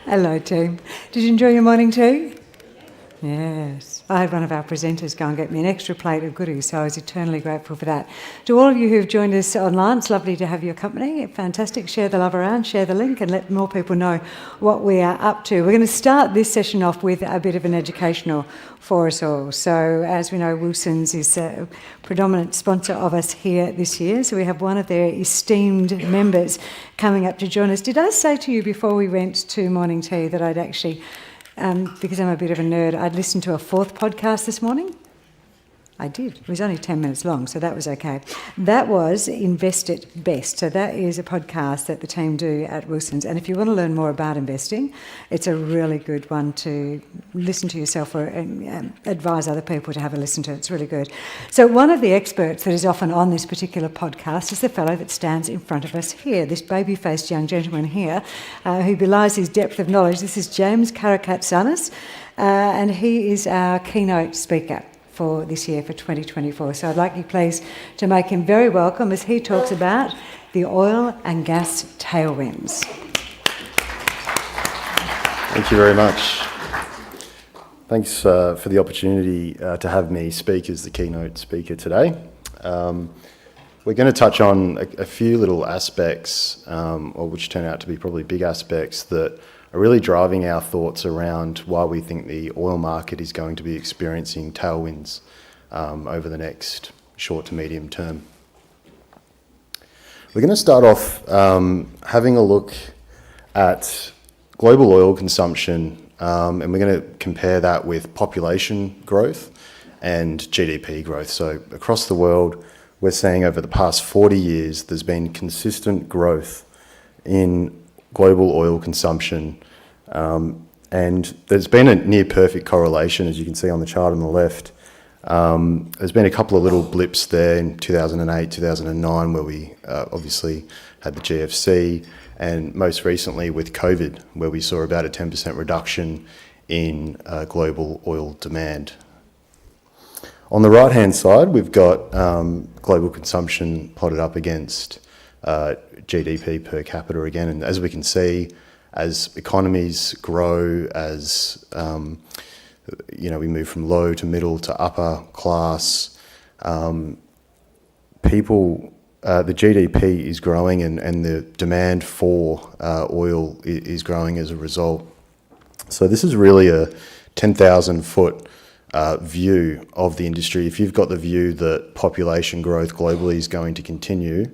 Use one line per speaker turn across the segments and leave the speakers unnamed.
Hello, team. Did you enjoy your morning tea? Yes. I had one of our presenters go and get me an extra plate of goodies, so I was eternally grateful for that. To all of you who've joined us online, it's lovely to have your company. Fantastic. Share the love around, share the link, and let more people know what we are up to. We're going to start this session off with a bit of an educational for us all. So, as we know, Wilsons is a predominant sponsor of us here this year, so we have one of their esteemed members coming up to join us. Did I say to you before we went to morning tea that I'd actually... because I'm a bit of a nerd, I'd listened to a fourth podcast this morning. I did. It was only 10 minutes long, so that was okay. That was Invest It Best. So that is a podcast that the team do at Wilsons. And if you want to learn more about investing, it's a really good one to listen to yourself or advise other people to have a listen to. It's really good. So one of the experts that is often on this particular podcast is the fellow that stands in front of us here, this baby-faced young gentleman here, who belies his depth of knowledge. This is James Karakatsanis, and he is our keynote speaker for this year, for 2024. So I'd like you please to make him very welcome as he talks about the oil and gas tailwinds.
Thank you very much. Thanks for the opportunity to have me speak as the keynote speaker today. We're going to touch on a few little aspects, or which turn out to be probably big aspects, that are really driving our thoughts around why we think the oil market is going to be experiencing tailwinds over the next short to medium term. We're going to start off having a look at global oil consumption, and we're going to compare that with population growth and GDP growth. So across the world, we're seeing over the past 40 years, there's been consistent growth in global oil consumption, and there's been a near perfect correlation, as you can see on the chart on the left. There's been a couple of little blips there in 2008, 2009, where we obviously had the GFC, and most recently with COVID, where we saw about a 10% reduction in global oil demand. On the right-hand side, we've got global consumption plotted up against GDP per capita again, and as we can see, as economies grow, as we move from low to middle to upper class, people, the GDP is growing, and the demand for oil is growing as a result. So this is really a 10,000-foot view of the industry. If you've got the view that population growth globally is going to continue,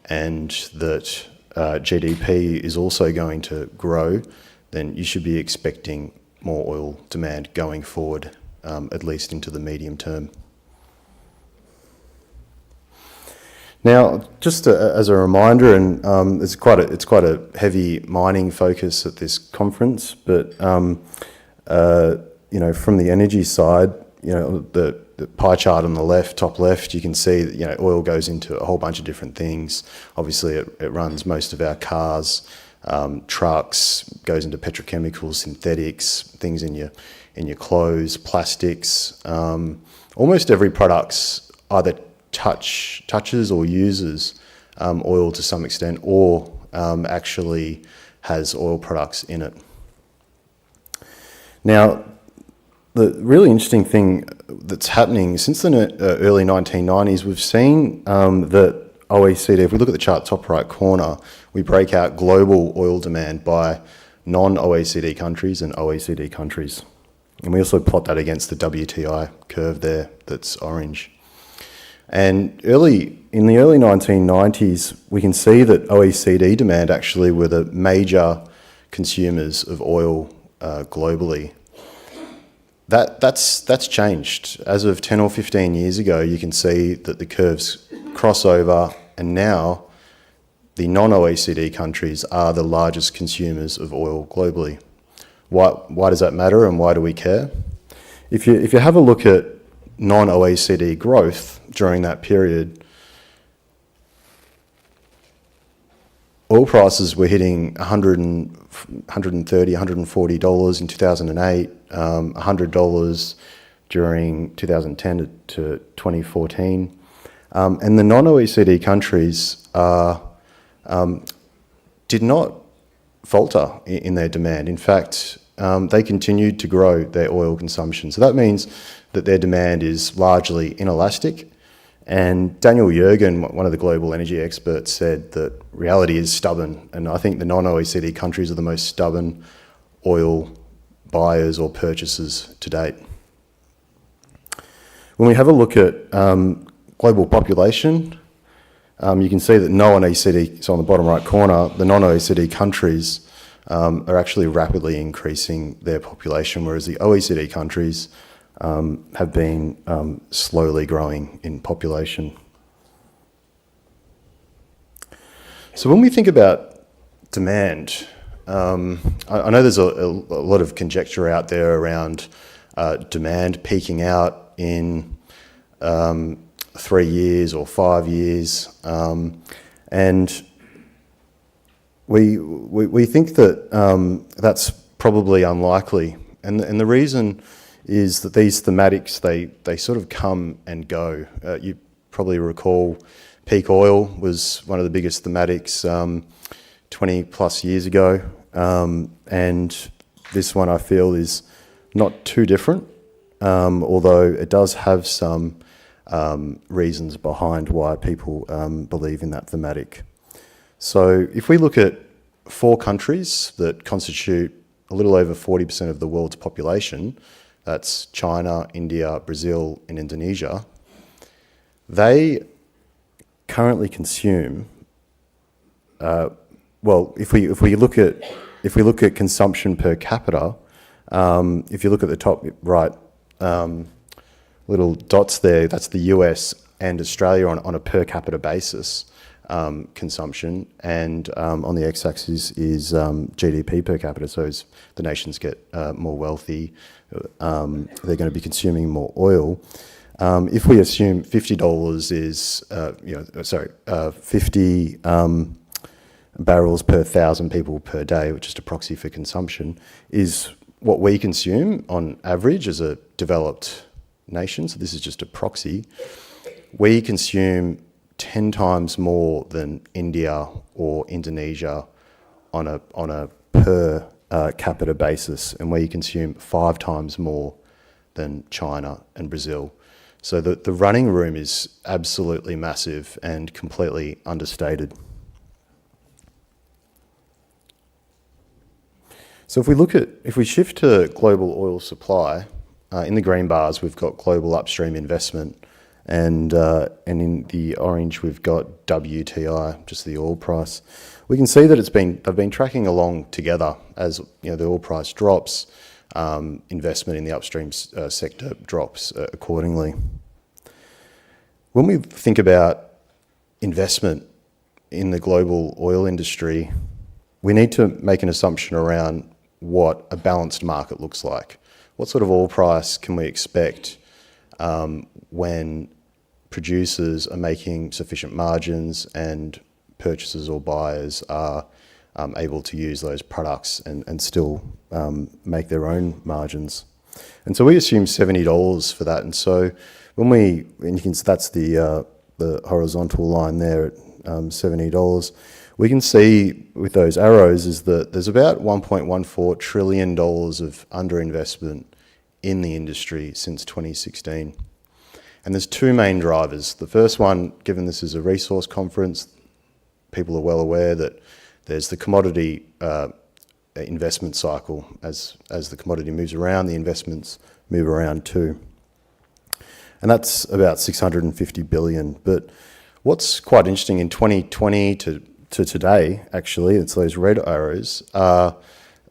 and that GDP is also going to grow, then you should be expecting more oil demand going forward, at least into the medium term. Now, just as a reminder, and it's quite a heavy mining focus at this conference, but from the energy side, the pie chart on the left, top left, you can see that oil goes into a whole bunch of different things. Obviously, it runs most of our cars, trucks, goes into petrochemicals, synthetics, things in your clothes, plastics. Almost every product either touches or uses oil to some extent, or actually has oil products in it. Now, the really interesting thing that's happening since the early 1990s, we've seen that OECD, if we look at the chart top right corner, we break out global oil demand by non-OECD countries and OECD countries. And we also plot that against the WTI curve there that's orange. And in the early 1990s, we can see that OECD demand actually were the major consumers of oil globally. That's changed. As of 10 or 15 years ago, you can see that the curves cross over, and now the non-OECD countries are the largest consumers of oil globally. Why does that matter, and why do we care? If you have a look at non-OECD growth during that period, oil prices were hitting $130, $140 in 2008, $100 during 2010 to 2014. And the non-OECD countries did not falter in their demand. In fact, they continued to grow their oil consumption. So that means that their demand is largely inelastic. And Daniel Yergin, one of the global energy experts, said that reality is stubborn. And I think the non-OECD countries are the most stubborn oil buyers or purchasers to date. When we have a look at global population, you can see that non-OECD, so on the bottom right corner, the non-OECD countries are actually rapidly increasing their population, whereas the OECD countries have been slowly growing in population. So when we think about demand, I know there's a lot of conjecture out there around demand peaking out in 3 years or 5 years, and we think that that's probably unlikely, and the reason is that these thematics, they sort of come and go. You probably recall peak oil was one of the biggest thematics 20 plus years ago, and this one I feel is not too different, although it does have some reasons behind why people believe in that thematic. So if we look at 4 countries that constitute a little over 40% of the world's population, that's China, India, Brazil, and Indonesia, they currently consume, well, if we look at consumption per capita, if you look at the top right little dots there, that's the US and Australia on a per capita basis consumption, and on the x-axis is GDP per capita. So as the nations get more wealthy, they're going to be consuming more oil. If we assume $50 is, 50 barrels per 1,000 people per day, which is a proxy for consumption, is what we consume on average as a developed nation. So this is just a proxy. We consume 10 times more than India or Indonesia on a per capita basis, and we consume 5 times more than China and Brazil. So the running room is absolutely massive and completely understated. So if we shift to global oil supply, in the green bars we've got global upstream investment, and in the orange we've got WTI, just the oil price. We can see that they've been tracking along together as the oil price drops, investment in the upstream sector drops accordingly. When we think about investment in the global oil industry, we need to make an assumption around what a balanced market looks like. What sort of oil price can we expect when producers are making sufficient margins and purchasers or buyers are able to use those products and still make their own margins? And so we assume $70 for that. And so that's the horizontal line there at $70. We can see with those arrows is that there's about $1.14 trillion of underinvestment in the industry since 2016. And there's 2 main drivers. The first one, given this is a resource conference, people are well aware that there's the commodity investment cycle. As the commodity moves around, the investments move around too. And that's about 650 billion. But what's quite interesting in 2020 to today, actually, it's those red arrows, that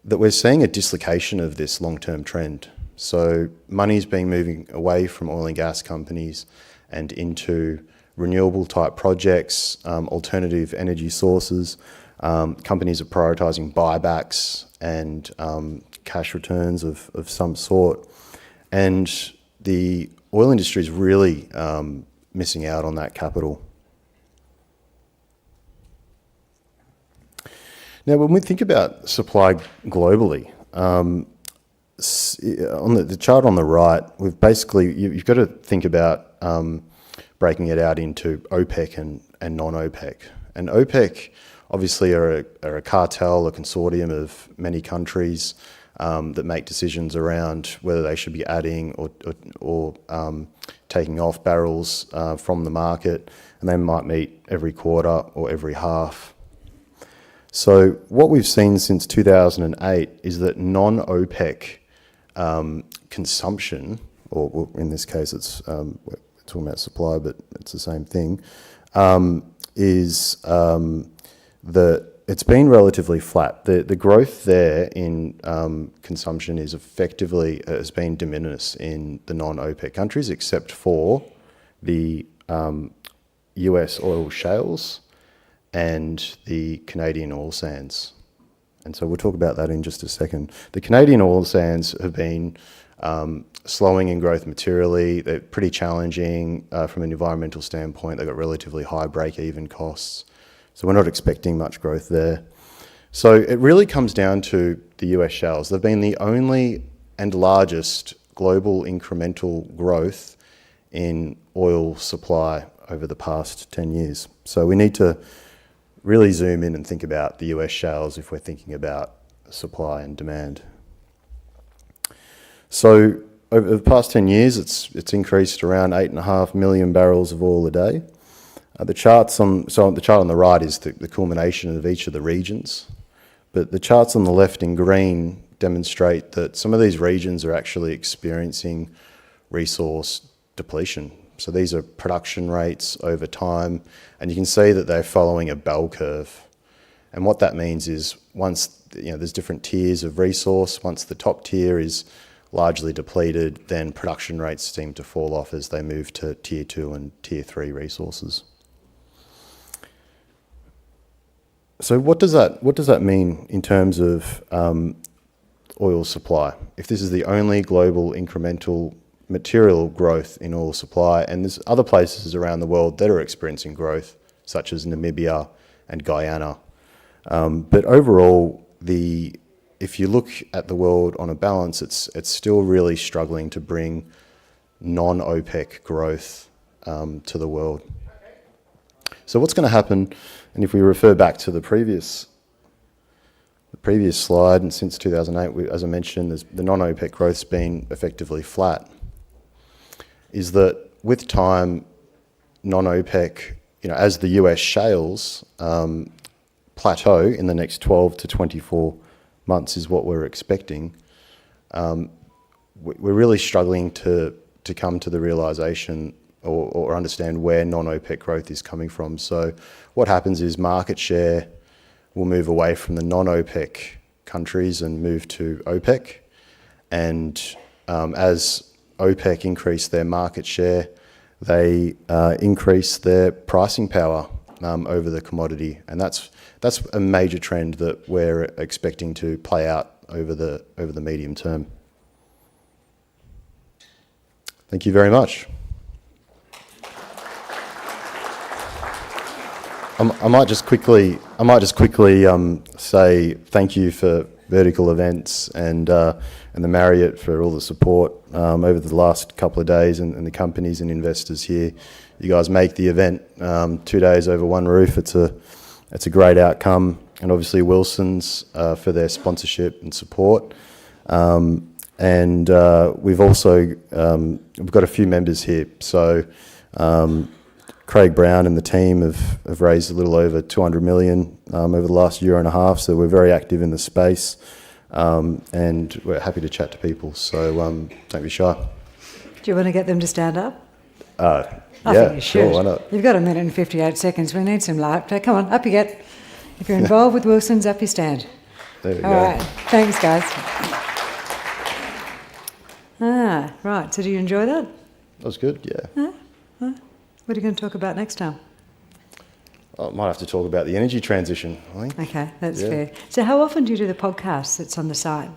we're seeing a dislocation of this long-term trend. So money's been moving away from oil and gas companies and into renewable type projects, alternative energy sources. Companies are prioritising buybacks and cash returns of some sort. And the oil industry is really missing out on that capital. Now, when we think about supply globally, on the chart on the right, you've got to think about breaking it out into OPEC and non-OPEC. And OPEC obviously are a cartel, a consortium of many countries that make decisions around whether they should be adding or taking off barrels from the market, and they might meet every quarter or every half. So what we've seen since 2008 is that non-OPEC consumption, or in this case it's we're talking about supply, but it's the same thing, is that it's been relatively flat. The growth there in consumption is effectively has been de minimis in the non-OPEC countries, except for the US oil shales and the Canadian oil sands. And so we'll talk about that in just a second. The Canadian oil sands have been slowing in growth materially. They're pretty challenging from an environmental standpoint. They've got relatively high break-even costs. So we're not expecting much growth there. So it really comes down to the US shales. They've been the only and largest global incremental growth in oil supply over the past 10 years. So we need to really zoom in and think about the US shales if we're thinking about supply and demand. So over the past 10 years, it's increased around 8.5 million barrels of oil a day. The chart on the right is the culmination of each of the regions, but the charts on the left in green demonstrate that some of these regions are actually experiencing resource depletion. So these are production rates over time, and you can see that they're following a bell curve. And what that means is once there's different tiers of resource, once the top tier is largely depleted, then production rates seem to fall off as they move to tier 2 and tier 3 resources. So what does that mean in terms of oil supply? If this is the only global incremental material growth in oil supply, and there's other places around the world that are experiencing growth, such as Namibia and Guyana. But overall, if you look at the world on a balance, it's still really struggling to bring non-OPEC growth to the world. So what's going to happen, and if we refer back to the previous slide, and since 2008, as I mentioned, the non-OPEC growth's been effectively flat, is that with time, non-OPEC, as the US shales plateau in the next 12 to 24 months is what we're expecting, we're really struggling to come to the realisation or understand where non-OPEC growth is coming from. So what happens is market share will move away from the non-OPEC countries and move to OPEC. And as OPEC increase their market share, they increase their pricing power over the commodity. And that's a major trend that we're expecting to play out over the medium term. Thank you very much. I might just quickly say thank you for Vertical Events and the Marriott for all the support over the last couple of days, and the companies and investors here. You guys make the event 2 days over one roof. It's a great outcome, and obviously Wilson's for their sponsorship and support. And we've also we've got a few members here. So Craig Brown and the team have raised a little over 200 million over the last year and a half. So we're very active in the space, and we're happy to chat to people. So don't be shy.
Do you want to get them to stand up? I
Yeah,
think you
sure,
should.
why not?
You've got 1 minute and 58 seconds. We need some laughter. Come on, up you get. If you're involved with Wilson's, up you stand.
There we go.
All right. Thanks, guys. Right. So do you enjoy that?
That was good, yeah.
What are you going to talk about next time?
I might have to talk about the energy transition, I think.
Okay, that's
Yeah.
fair. So how often do you do the podcast that's on the site?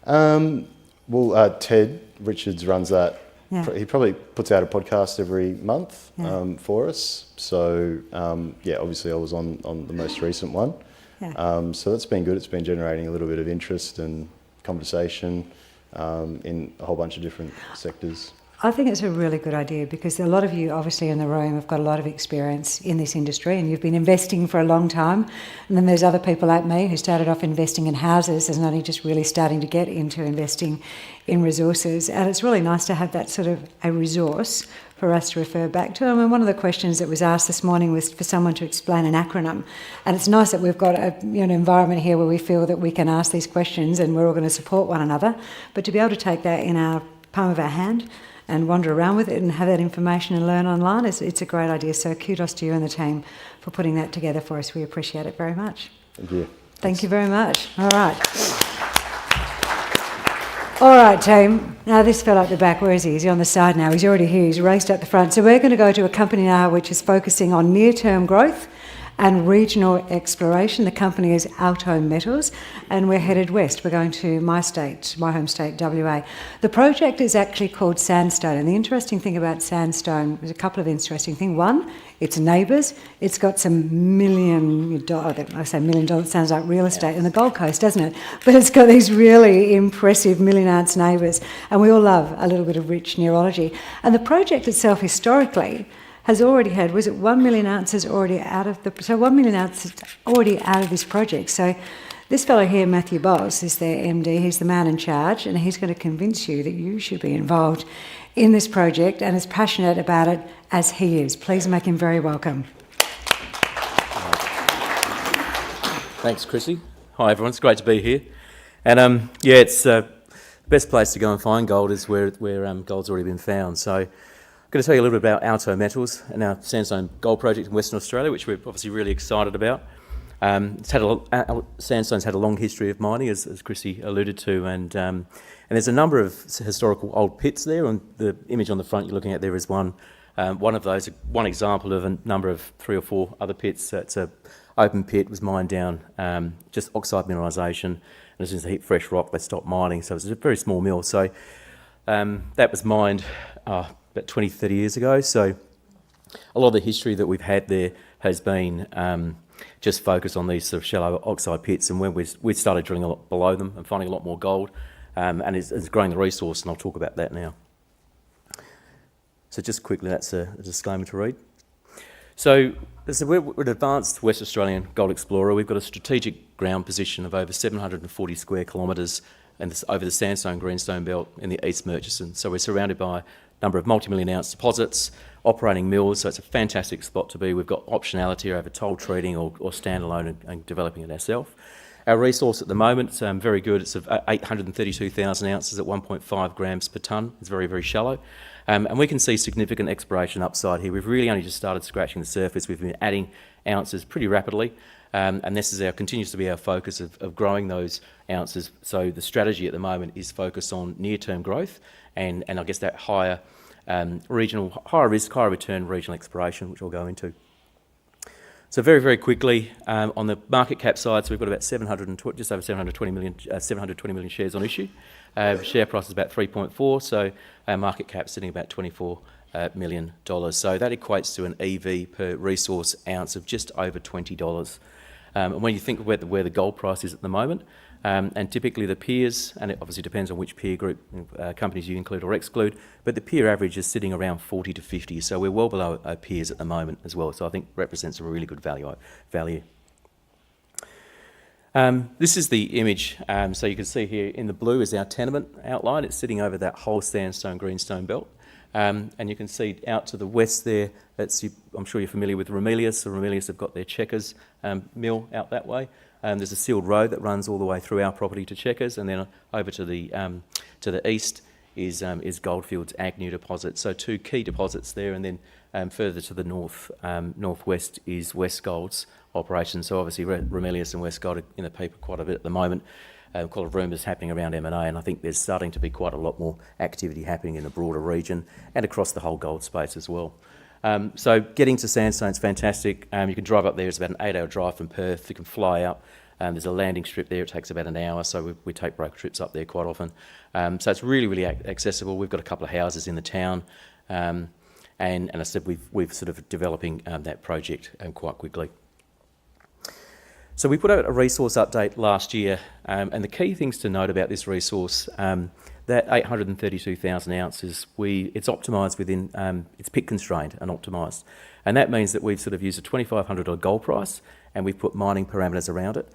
Well, Ted Richards runs that.
Yeah.
He probably puts out a podcast every month
Yeah.
for us. So, obviously I was on the most recent one.
Yeah.
So that's been good. It's been generating a little bit of interest and conversation in a whole bunch of different sectors.
I think it's a really good idea because a lot of you, obviously, in the room have got a lot of experience in this industry and you've been investing for a long time. And then there's other people like me who started off investing in houses and only just really starting to get into investing in resources. And it's really nice to have that sort of a resource for us to refer back to. I mean, one of the questions that was asked this morning was for someone to explain an acronym. And it's nice that we've got an environment here where we feel that we can ask these questions and we're all going to support one another. But to be able to take that in our palm of our hand and wander around with it and have that information and learn online, it's a great idea. So kudos to you and the team for putting that together for us. We appreciate it very much.
Thank you.
Thank you very much. All right. All right, team. Now this fella at the back, where is he? Is he on the side now? He's already here. He's raced up the front. So we're going to go to a company now which is focusing on near-term growth and regional exploration. The company is Alto Metals, and we're headed west. We're going to my home state, WA. The project is actually called Sandstone, and the interesting thing about Sandstone, there's a couple of interesting things. One, it's neighbours. It's got some $1 million, I say $1 million, it sounds like real estate in the Gold Coast, doesn't it? But it's got these really impressive million-ounce neighbours, and we all love a little bit of rich neurology. And the project itself, historically, has already had, was it 1 million ounces already out of so 1 million ounces already out of this project. So this fellow here, Matthew Bowles, is their MD. He's the man in charge, and he's going to convince you that you should be involved in this project and as passionate about it as he is. Please make him very welcome.
Thanks, Chrissy. Hi, everyone. It's great to be here. And it's the best place to go and find gold is where gold's already been found. So I'm going to tell you a little bit about Alto Metals and our Sandstone Gold Project in Western Australia, which we're obviously really excited about. Sandstone's had a long history of mining, as Chrissy alluded to, and there's a number of historical old pits there. On the image on the front you're looking at there is one of those, one example of a number of 3 or 4 other pits. It's an open pit, was mined down, just oxide mineralisation, and as soon as they hit fresh rock they stopped mining, so it was a very small mill. So that was mined about 20, 30 years ago. So a lot of the history that we've had there has been just focused on these sort of shallow oxide pits, and when we started drilling a lot below them and finding a lot more gold, and it's growing the resource, and I'll talk about that now. So just quickly, that's a disclaimer to read. So we're an advanced West Australian gold explorer. We've got a strategic ground position of over 740 square kilometres and over the Sandstone Greenstone Belt in the East Murchison. So we're surrounded by a number of multi-million ounce deposits, operating mills, so it's a fantastic spot to be. We've got optionality over toll treating or standalone and developing it ourselves. Our resource at the moment is very good. It's of 832,000 ounces at 1.5 grams per tonne. It's very, very shallow. And we can see significant exploration upside here. We've really only just started scratching the surface. We've been adding ounces pretty rapidly. And this continues to be our focus of growing those ounces. So the strategy at the moment is focused on near-term growth and I guess that higher regional, higher risk, higher return regional exploration, which I'll go into. So very, very quickly, on the market cap side, so we've got about just over 720 million shares on issue. Share price is about 3.4, so our market cap sitting about $24 million. So that equates to an EV per resource ounce of just over $20. And when you think about where the gold price is at the moment, and typically the peers, and it obviously depends on which peer group companies you include or exclude, but the peer average is sitting around 40 to 50, so we're well below our peers at the moment as well, so I think represents a really good value. This is the image, so you can see here in the blue is our tenement outline. It's sitting over that whole Sandstone Greenstone Belt. And you can see out to the west there, I'm sure you're familiar with Ramelius. So Ramelius have got their Checkers mill out that way. There's a sealed road that runs all the way through our property to Checkers, and then over to the east is Goldfields Agnew deposit. So 2 key deposits there, and then further to the northwest is Westgold's operation. So obviously Ramelius and Westgold are in the paper quite a bit at the moment. Quite a lot of rumours happening around M&A, and I think there's starting to be quite a lot more activity happening in the broader region and across the whole gold space as well. So getting to Sandstone is fantastic. You can drive up there. It's about an 8-hour drive from Perth. You can fly up. There's a landing strip there. It takes about an hour, so we take broker trips up there quite often. So it's really, really accessible. We've got a couple of houses in the town, and I said we've sort of developing that project quite quickly. So we put out a resource update last year, and the key things to note about this resource, that 832,000 ounces, it's optimised within, it's pit constrained and optimised. And that means that we've sort of used a $2,500 gold price and we've put mining parameters around it.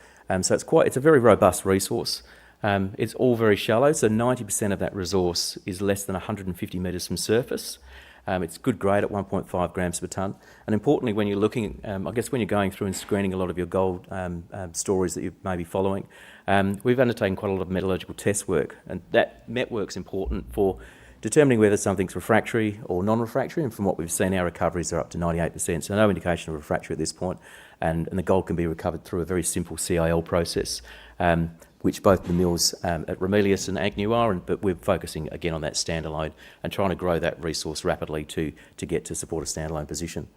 So it's a very robust resource. It's all very shallow, so 90% of that resource is less than 150 metres from surface. It's good grade at 1.5 grams per tonne. And importantly, when you're looking, I guess when you're going through and screening a lot of your gold stories that you may be following, we've undertaken quite a lot of metallurgical test work. And that met work's important for determining whether something's refractory or non-refractory. And from what we've seen, our recoveries are up to 98%. So no indication of refractory at this point. And the gold can be recovered through a very simple CIL process, which both the mills at Ramelius and Agnew are, but we're focusing again on that standalone and trying to grow that resource rapidly to get to support a standalone position.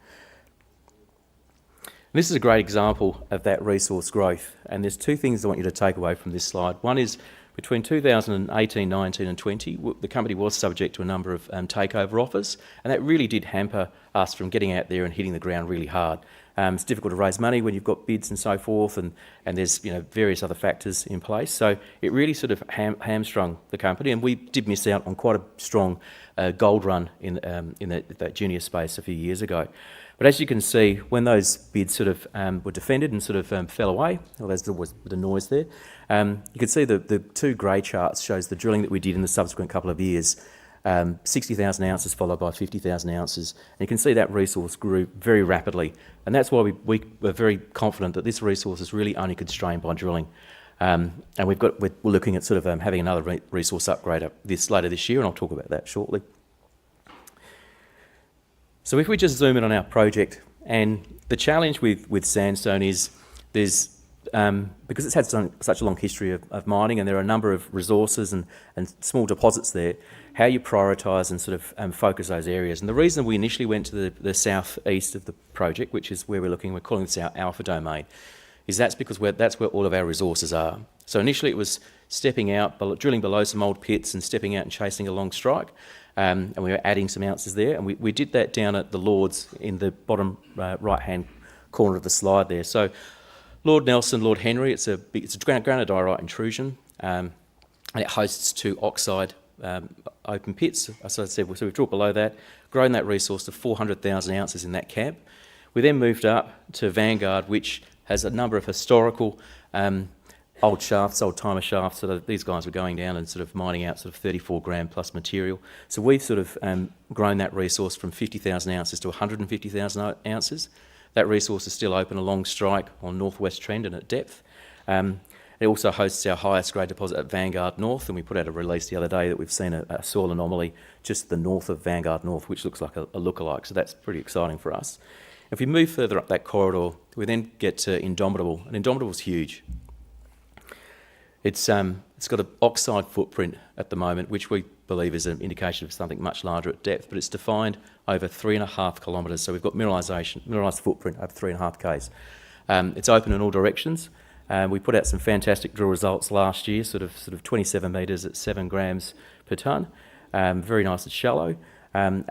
And this is a great example of that resource growth, and there's two things I want you to take away from this slide. One is between 2018, 19 and 20, the company was subject to a number of takeover offers, and that really did hamper us from getting out there and hitting the ground really hard. It's difficult to raise money when you've got bids and so forth, and there's various other factors in place. So it really sort of hamstrung the company, and we did miss out on quite a strong gold run in that junior space a few years ago. But as you can see, when those bids sort of were defended and sort of fell away, well, there's always the noise there. You can see the two grey charts shows the drilling that we did in the subsequent couple of years. 60,000 ounces followed by 50,000 ounces. And you can see that resource grew very rapidly. And that's why we were very confident that this resource is really only constrained by drilling. And we're looking at sort of having another resource upgrade later this year, and I'll talk about that shortly. So if we just zoom in on our project, and the challenge with sandstone is there's because it's had such a long history of mining, and there are a number of resources and small deposits there, how you prioritise and sort of focus those areas. And the reason we initially went to the southeast of the project, which is where we're calling this our alpha domain, is that's because that's where all of our resources are. So initially it was stepping out, drilling below some old pits and stepping out and chasing a long strike, and we were adding some ounces there. And we did that down at the Lords in the bottom right-hand corner of the slide there. So Lord Nelson, Lord Henry, it's a granodiorite intrusion, and it hosts two oxide open pits. As I said, so we've drilled below that, grown that resource to 400,000 ounces in that camp. We then moved up to Vanguard, which has a number of historical old shafts, old timer shafts, so that these guys were going down and sort of mining out sort of 34 gram plus material. So we've sort of grown that resource from 50,000 ounces to 150,000 ounces. That resource is still open along strike on northwest trend and at depth. It also hosts our highest grade deposit at Vanguard North, and we put out a release the other day that we've seen a soil anomaly just to the north of Vanguard North, which looks like a lookalike, so that's pretty exciting for us. If we move further up that corridor, we then get to Indomitable, and Indomitable's huge. It's got an oxide footprint at the moment, which we believe is an indication of something much larger at depth, but it's defined over 3.5 kilometres, so we've got mineralised footprint over 3.5 k's. It's open in all directions. We put out some fantastic drill results last year, sort of 27 metres at 7 grams per tonne. Very nice and shallow. And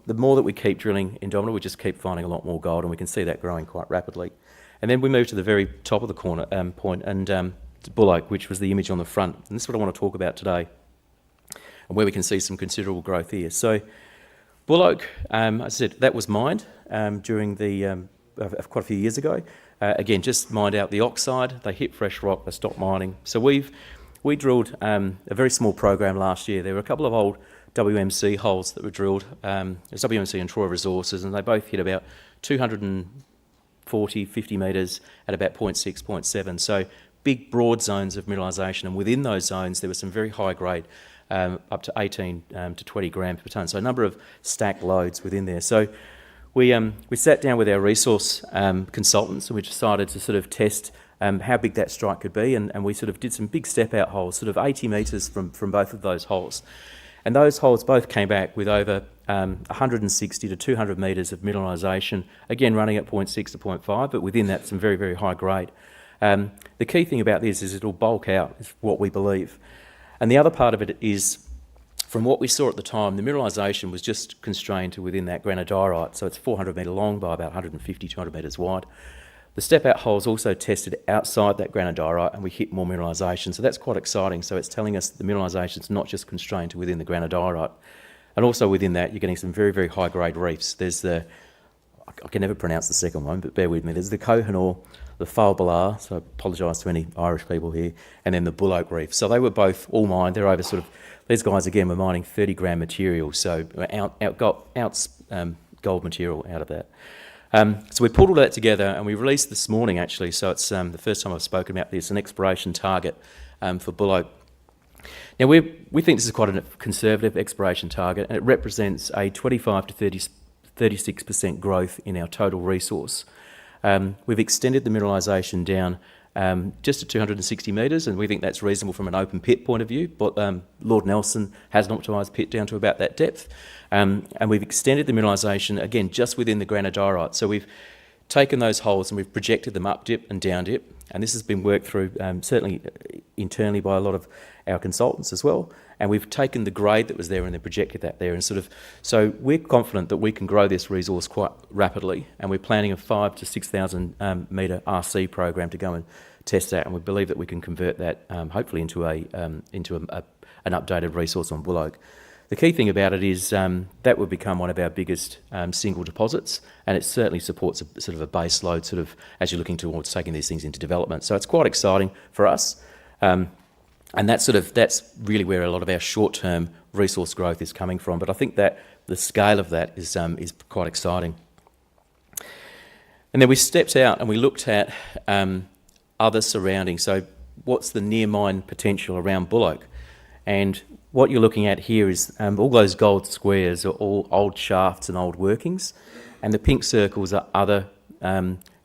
the more that we keep drilling Indomitable, we just keep finding a lot more gold, and we can see that growing quite rapidly. And then we move to the very top of the corner point, and Bull Oak, which was the image on the front. And this is what I want to talk about today, and where we can see some considerable growth here. So Bull Oak, as I said, that was mined during quite a few years ago. Again, just mined out the oxide, they hit fresh rock, they stopped mining. So we drilled a very small program last year. There were a couple of old WMC holes that were drilled. It was WMC and Troy Resources, and they both hit about 240, 50 metres at about 0.6, 0.7. So big broad zones of mineralisation, and within those zones there was some very high grade, up to 18 to 20 grams per tonne. So a number of stacked lodes within there. So we sat down with our resource consultants, and we decided to sort of test how big that strike could be, and we sort of did some big step out holes, sort of 80 metres from both of those holes. And those holes both came back with over 160 to 200 metres of mineralisation, again running at 0.6 to 0.5, but within that some very, very high grade. The key thing about this is it'll bulk out, is what we believe. And the other part of it is, from what we saw at the time, the mineralisation was just constrained to within that granodiorite, so it's 400 metre long by about 150, 200 metres wide. The step-out holes also tested outside that granodiorite, and we hit more mineralisation, so that's quite exciting. So it's telling us the mineralisation is not just constrained to within the granodiorite. And also within that, you're getting some very, very high-grade reefs. There's the, I can never pronounce the second one, but bear with me. There's the Koh-i-Noor, the Fowlballagh, so I apologise to any Irish people here, and then the Bull Oak Reef. So they were both all mined. They're over sort of, these guys again were mining 30-gram material, so got gold material out of that. So we pulled all that together and we released this morning actually, so it's the first time I've spoken about this, an exploration target for Bull Oak. Now we think this is quite a conservative exploration target, and it represents a 25 to 36% growth in our total resource. We've extended the mineralisation down just to 260 metres, and we think that's reasonable from an open pit point of view, but Lord Nelson has an optimised pit down to about that depth. And we've extended the mineralisation, again, just within the granodiorite. So we've taken those holes and we've projected them up dip and down dip, and this has been worked through certainly internally by a lot of our consultants as well, and we've taken the grade that was there and then projected that there, and so we're confident that we can grow this resource quite rapidly, and we're planning a 5,000 to 6,000 metre RC program to go and test that, and we believe that we can convert that hopefully into an updated resource on Bull Oak. The key thing about it is that will become one of our biggest single deposits, and it certainly supports a sort of a base load sort of as you're looking towards taking these things into development. So it's quite exciting for us, and that's really where a lot of our short-term resource growth is coming from. But I think that the scale of that is quite exciting. And then we stepped out and we looked at other surroundings. So what's the near mine potential around Bull Oak? And what you're looking at here is all those gold squares are all old shafts and old workings, and the pink circles are other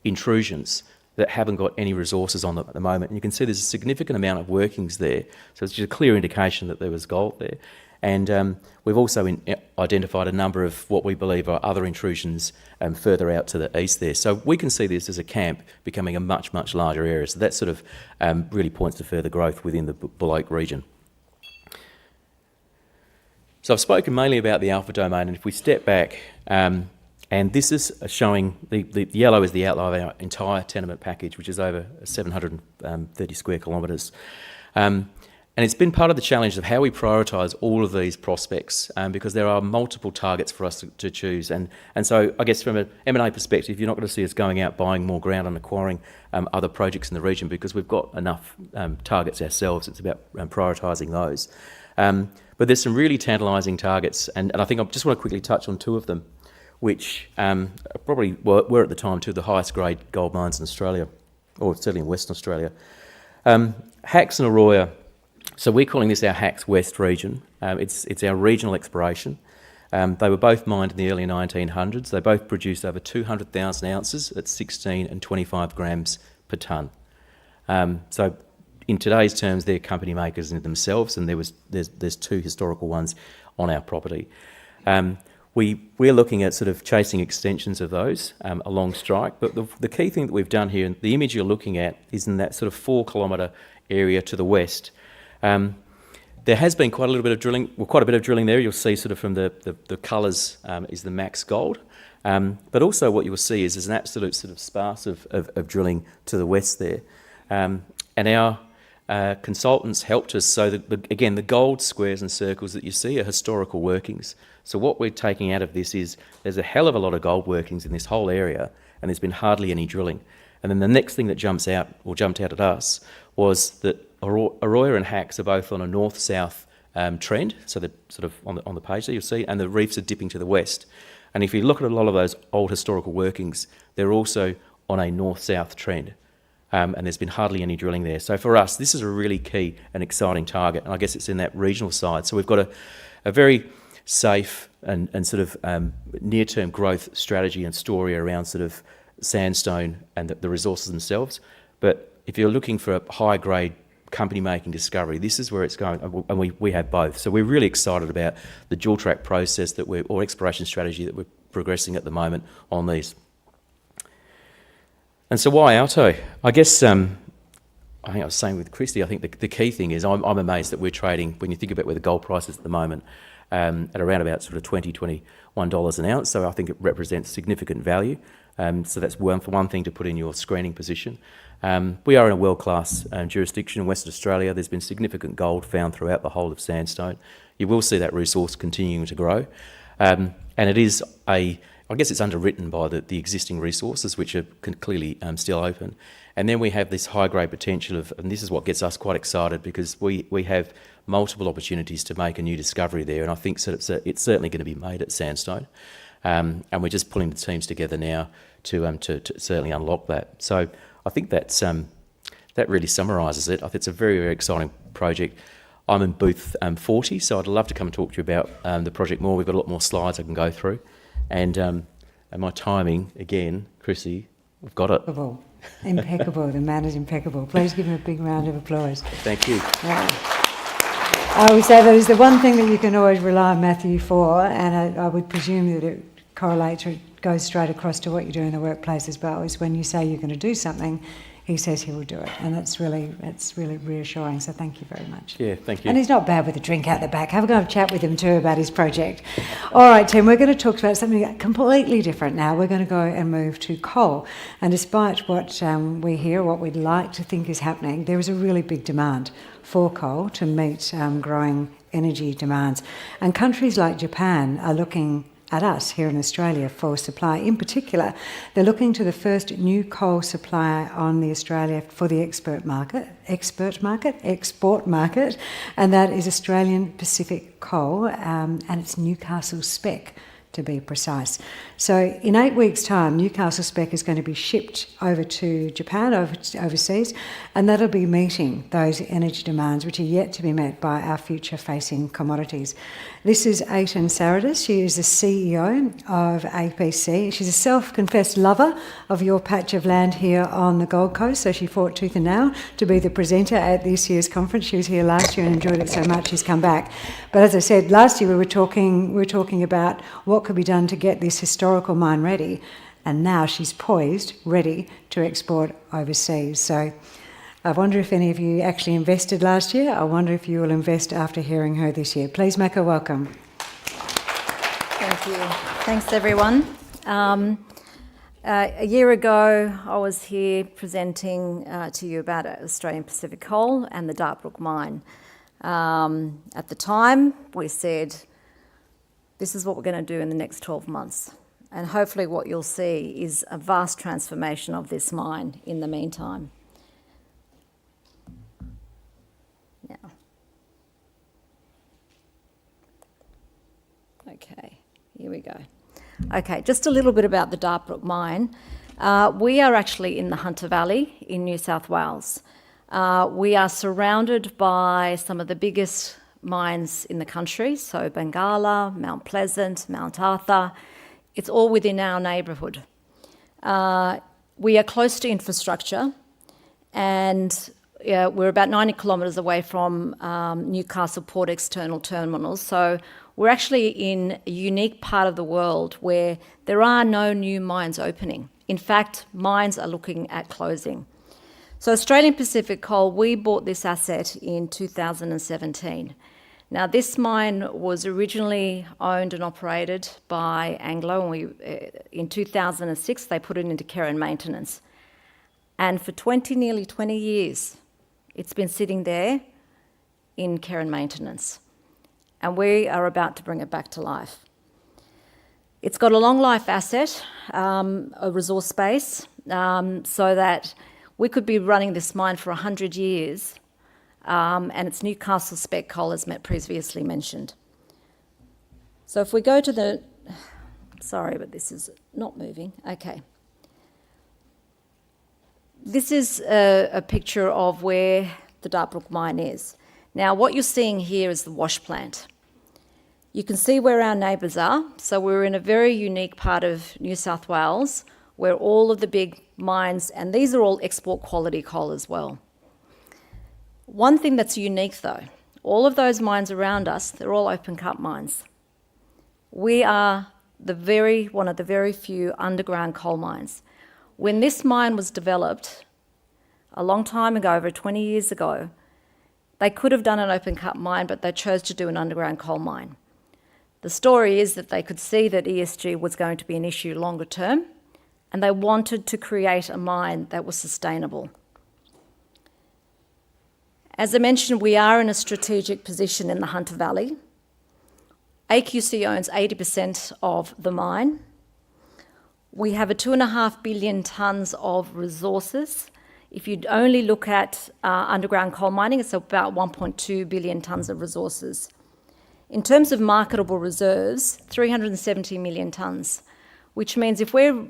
intrusions that haven't got any resources on them at the moment. And you can see there's a significant amount of workings there, so it's just a clear indication that there was gold there. And we've also identified a number of what we believe are other intrusions further out to the east there. So we can see this as a camp becoming a much, much larger area. So that sort of really points to further growth within the Bull Oak region. So I've spoken mainly about the alpha domain, and if we step back, and this is showing, the yellow is the outline of our entire tenement package, which is over 730 square kilometres. And it's been part of the challenge of how we prioritise all of these prospects, because there are multiple targets for us to choose. And so I guess from an M&A perspective, you're not going to see us going out buying more ground and acquiring other projects in the region, because we've got enough targets ourselves. It's about prioritising those. But there's some really tantalising targets, and I think I just want to quickly touch on two of them, which probably were at the time two of the highest grade gold mines in Australia, or certainly in Western Australia. Hacks and Oroya. So we're calling this our Hacks West region. It's our regional exploration. They were both mined in the early 1900s. They both produced over 200,000 ounces at 16 and 25 grams per tonne. So in today's terms, they're company makers in themselves, and there's two historical ones on our property. We're looking at sort of chasing extensions of those along strike, but the key thing that we've done here, and the image you're looking at, is in that sort of 4 kilometre area to the west. There has been quite a bit of drilling there. You'll see sort of from the colours is the Max Gold, but also what you will see is there's an absolute sort of sparse of drilling to the west there, and our consultants helped us so that, again, the gold squares and circles that you see are historical workings. So what we're taking out of this is there's a hell of a lot of gold workings in this whole area, and there's been hardly any drilling. And then the next thing that jumped out at us was that Oroya and Hacks are both on a north-south trend, so they're sort of on the page there you'll see, and the reefs are dipping to the west. And if you look at a lot of those old historical workings, they're also on a north-south trend. And there's been hardly any drilling there. So for us, this is a really key and exciting target, and I guess it's in that regional side. So we've got a very safe and sort of near-term growth strategy and story around sort of sandstone and the resources themselves. But if you're looking for a high-grade company-making discovery, this is where it's going, and we have both. So we're really excited about the dual-track process or exploration strategy that we're progressing at the moment on these. And so why Alto? I guess, I think I was saying with Christy, I think the key thing is I'm amazed that we're trading, when you think about where the gold price is at the moment, at around about sort of $20, $21 an ounce. So I think it represents significant value. So that's one thing to put in your screening position. We are in a world-class jurisdiction in Western Australia. There's been significant gold found throughout the whole of Sandstone. You will see that resource continuing to grow. And it is I guess it's underwritten by the existing resources, which are clearly still open. And then we have this high-grade potential and this is what gets us quite excited, because we have multiple opportunities to make a new discovery there, and I think it's certainly going to be made at Sandstone. And we're just pulling the teams together now to certainly unlock that. So I think that really summarises it. I think it's a very, very exciting project. I'm in booth 40, so I'd love to come and talk to you about the project more. We've got a lot more slides I can go through. And my timing, again, Chrissy, we've got it.
Impeccable. The man is impeccable. Please give him a big round of applause.
Thank you.
Yeah. I would say that is the one thing that you can always rely on Matthew for, and I would presume that it correlates or it goes straight across to what you do in the workplace as well, is when you say you're going to do something, he says he will do it, and that's really reassuring, so thank you very much.
Yeah, thank you.
And he's not bad with a drink out the back. Have a chat with him too about his project. All right, Tim, we're going to talk about something completely different now. We're going to go and move to coal, and despite what we hear, what we'd like to think is happening, there is a really big demand for coal to meet growing energy demands, and countries like Japan are looking at us here in Australia for supply. In particular, they're looking to the first new coal supplier on the Australia for the export market, and that is Australian Pacific Coal, and it's Newcastle Spec, to be precise. So in 8 weeks' time, Newcastle Spec is going to be shipped over to Japan, overseas, and that'll be meeting those energy demands which are yet to be met by our future-facing commodities. This is Aitan Saradis. She is the CEO of APC. She's a self-confessed lover of your patch of land here on the Gold Coast, so she fought tooth and nail to be the presenter at this year's conference. She was here last year and enjoyed it so much she's come back. But as I said, last year we were talking about what could be done to get this historical mine ready, and now she's poised, ready to export overseas. So I wonder if any of you actually invested last year. I wonder if you will invest after hearing her this year. Please make her welcome.
Thank you. Thanks, everyone. A year ago, I was here presenting to you about Australian Pacific Coal and the Dartbrook mine. At the time, we said, this is what we're going to do in the next 12 months. And hopefully what you'll see is a vast transformation of this mine in the meantime. Now. Okay, here we go. Okay, just a little bit about the Dartbrook mine. We are actually in the Hunter Valley in New South Wales. We are surrounded by some of the biggest mines in the country, so Bengalla, Mount Pleasant, Mount Arthur. It's all within our neighbourhood. We are close to infrastructure, and we're about 90 kilometres away from Newcastle Port External Terminals, so we're actually in a unique part of the world where there are no new mines opening. In fact, mines are looking at closing. So Australian Pacific Coal, we bought this asset in 2017. Now, this mine was originally owned and operated by Anglo, and in 2006 they put it into care and maintenance. And for nearly 20 years, it's been sitting there in care and maintenance. And we are about to bring it back to life. It's got a long life asset, a resource base, so that we could be running this mine for 100 years, and it's Newcastle Spec Coal, as Matt previously mentioned. So if we go to the... Sorry, but this is not moving. Okay. This is a picture of where the Dartbrook mine is. Now, what you're seeing here is the wash plant. You can see where our neighbours are. So we're in a very unique part of New South Wales where all of the big mines, and these are all export quality coal as well. One thing that's unique though, all of those mines around us, they're all open cut mines. We are one of the very few underground coal mines. When this mine was developed a long time ago, over 20 years ago, they could have done an open cut mine, but they chose to do an underground coal mine. The story is that they could see that ESG was going to be an issue longer term, and they wanted to create a mine that was sustainable. As I mentioned, we are in a strategic position in the Hunter Valley. AQC owns 80% of the mine. We have a 2.5 billion tonnes of resources. If you only look at underground coal mining, it's about 1.2 billion tonnes of resources. In terms of marketable reserves, 370 million tonnes, which means if we're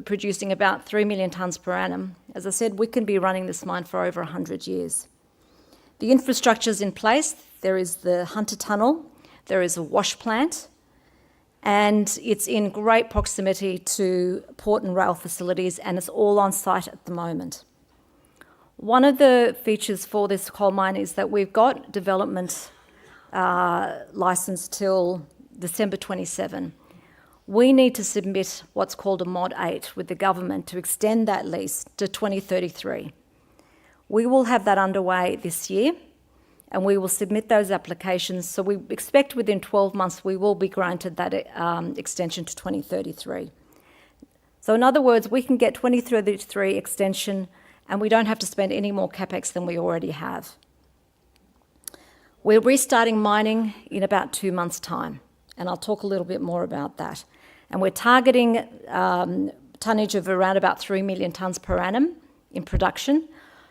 producing about 3 million tonnes per annum, as I said, we can be running this mine for over 100 years. The infrastructure's in place. There is the Hunter Tunnel, there is a wash plant, and it's in great proximity to port and rail facilities, and it's all on site at the moment. One of the features for this coal mine is that we've got development licence till December 27. We need to submit what's called a Mod 8 with the government to extend that lease to 2033. We will have that underway this year, and we will submit those applications. So we expect within 12 months we will be granted that extension to 2033. So in other words, we can get 2033 extension and we don't have to spend any more CapEx than we already have. We're restarting mining in about 2 months' time, and I'll talk a little bit more about that. And we're targeting tonnage of around about 3 million tonnes per annum in production.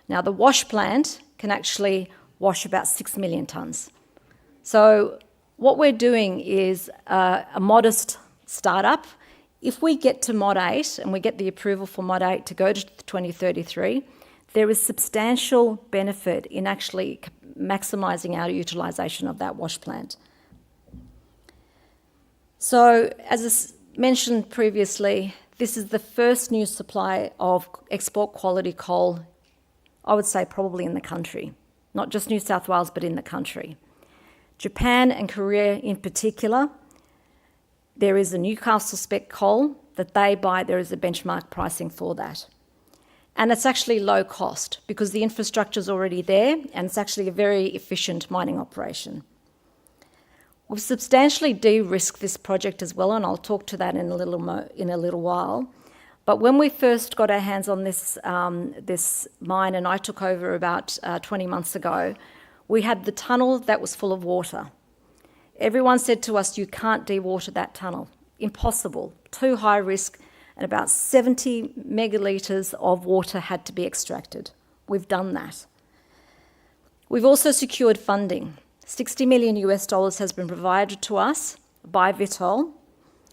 Now, the wash plant can actually wash about 6 million tonnes. So what we're doing is a modest startup. If we get to Mod 8 and we get the approval for Mod 8 to go to 2033, there is substantial benefit in actually maximising our utilisation of that wash plant. So, as I mentioned previously, this is the first new supply of export quality coal, I would say probably in the country, not just New South Wales, but in the country. Japan and Korea in particular, there is a Newcastle spec coal that they buy, there is a benchmark pricing for that. And it's actually low cost because the infrastructure is already there and it's actually a very efficient mining operation. We've substantially de-risked this project as well, and I'll talk to that in a little while. But when we first got our hands on this mine, and I took over about 20 months ago, we had the tunnel that was full of water. Everyone said to us, you can't dewater that tunnel. Impossible, too high risk, and about 70 megalitres of water had to be extracted. We've done that. We've also secured funding. $60 million has been provided to us by Vitol,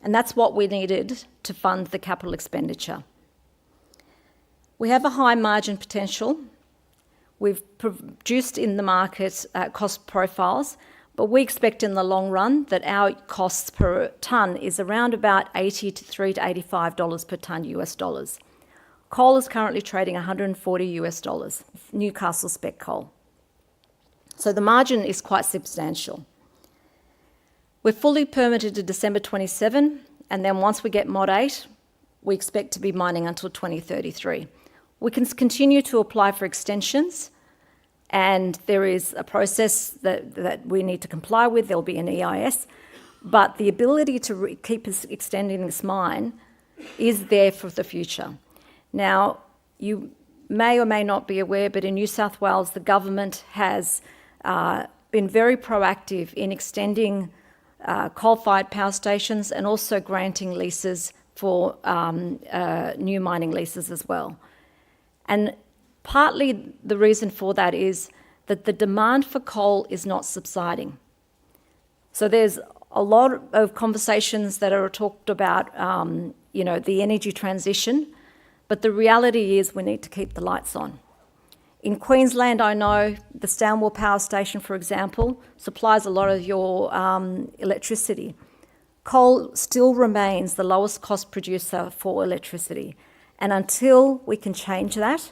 and that's what we needed to fund the capital expenditure. We have a high margin potential. We've produced in the market cost profiles, but we expect in the long run that our costs per tonne is around about $83 to $85 per tonne US dollars. Coal is currently trading $140 US dollars, Newcastle spec coal. So the margin is quite substantial. We're fully permitted to December 27, and then once we get Mod 8, we expect to be mining until 2033. We can continue to apply for extensions, and there is a process that we need to comply with. There'll be an EIS, but the ability to keep extending this mine is there for the future. Now, you may or may not be aware, but in New South Wales, the government has been very proactive in extending coal-fired power stations and also granting leases for new mining leases as well. And partly the reason for that is that the demand for coal is not subsiding. So there's a lot of conversations that are talked about, the energy transition, but the reality is we need to keep the lights on. In Queensland, I know the Stanwell Power Station, for example, supplies a lot of your electricity. Coal still remains the lowest cost producer for electricity. And until we can change that,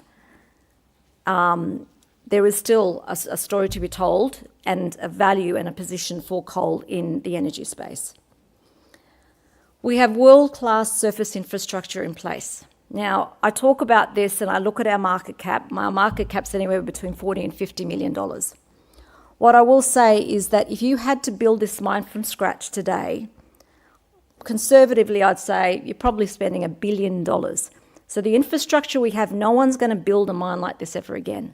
there is still a story to be told and a value and a position for coal in the energy space. We have world-class surface infrastructure in place. Now, I talk about this and I look at our market cap. My market cap's anywhere between $40 and $50 million. What I will say is that if you had to build this mine from scratch today, conservatively, I'd say you're probably spending $1 billion. So the infrastructure we have, no one's going to build a mine like this ever again.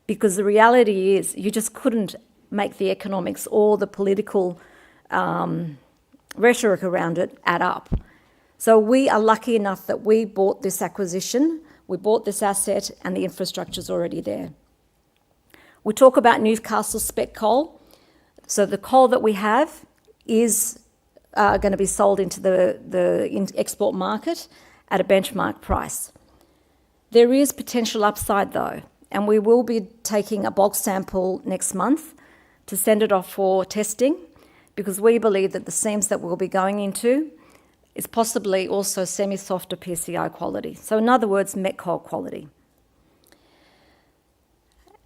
Because the reality is you just couldn't make the economics or the political rhetoric around it add up. So we are lucky enough that we bought this acquisition, we bought this asset, and the infrastructure's already there. We talk about Newcastle spec coal. So the coal that we have is going to be sold into the export market at a benchmark price. There is potential upside though, and we will be taking a bulk sample next month to send it off for testing, because we believe that the seams that we'll be going into is possibly also semi-soft or PCI quality. So in other words, met coal quality.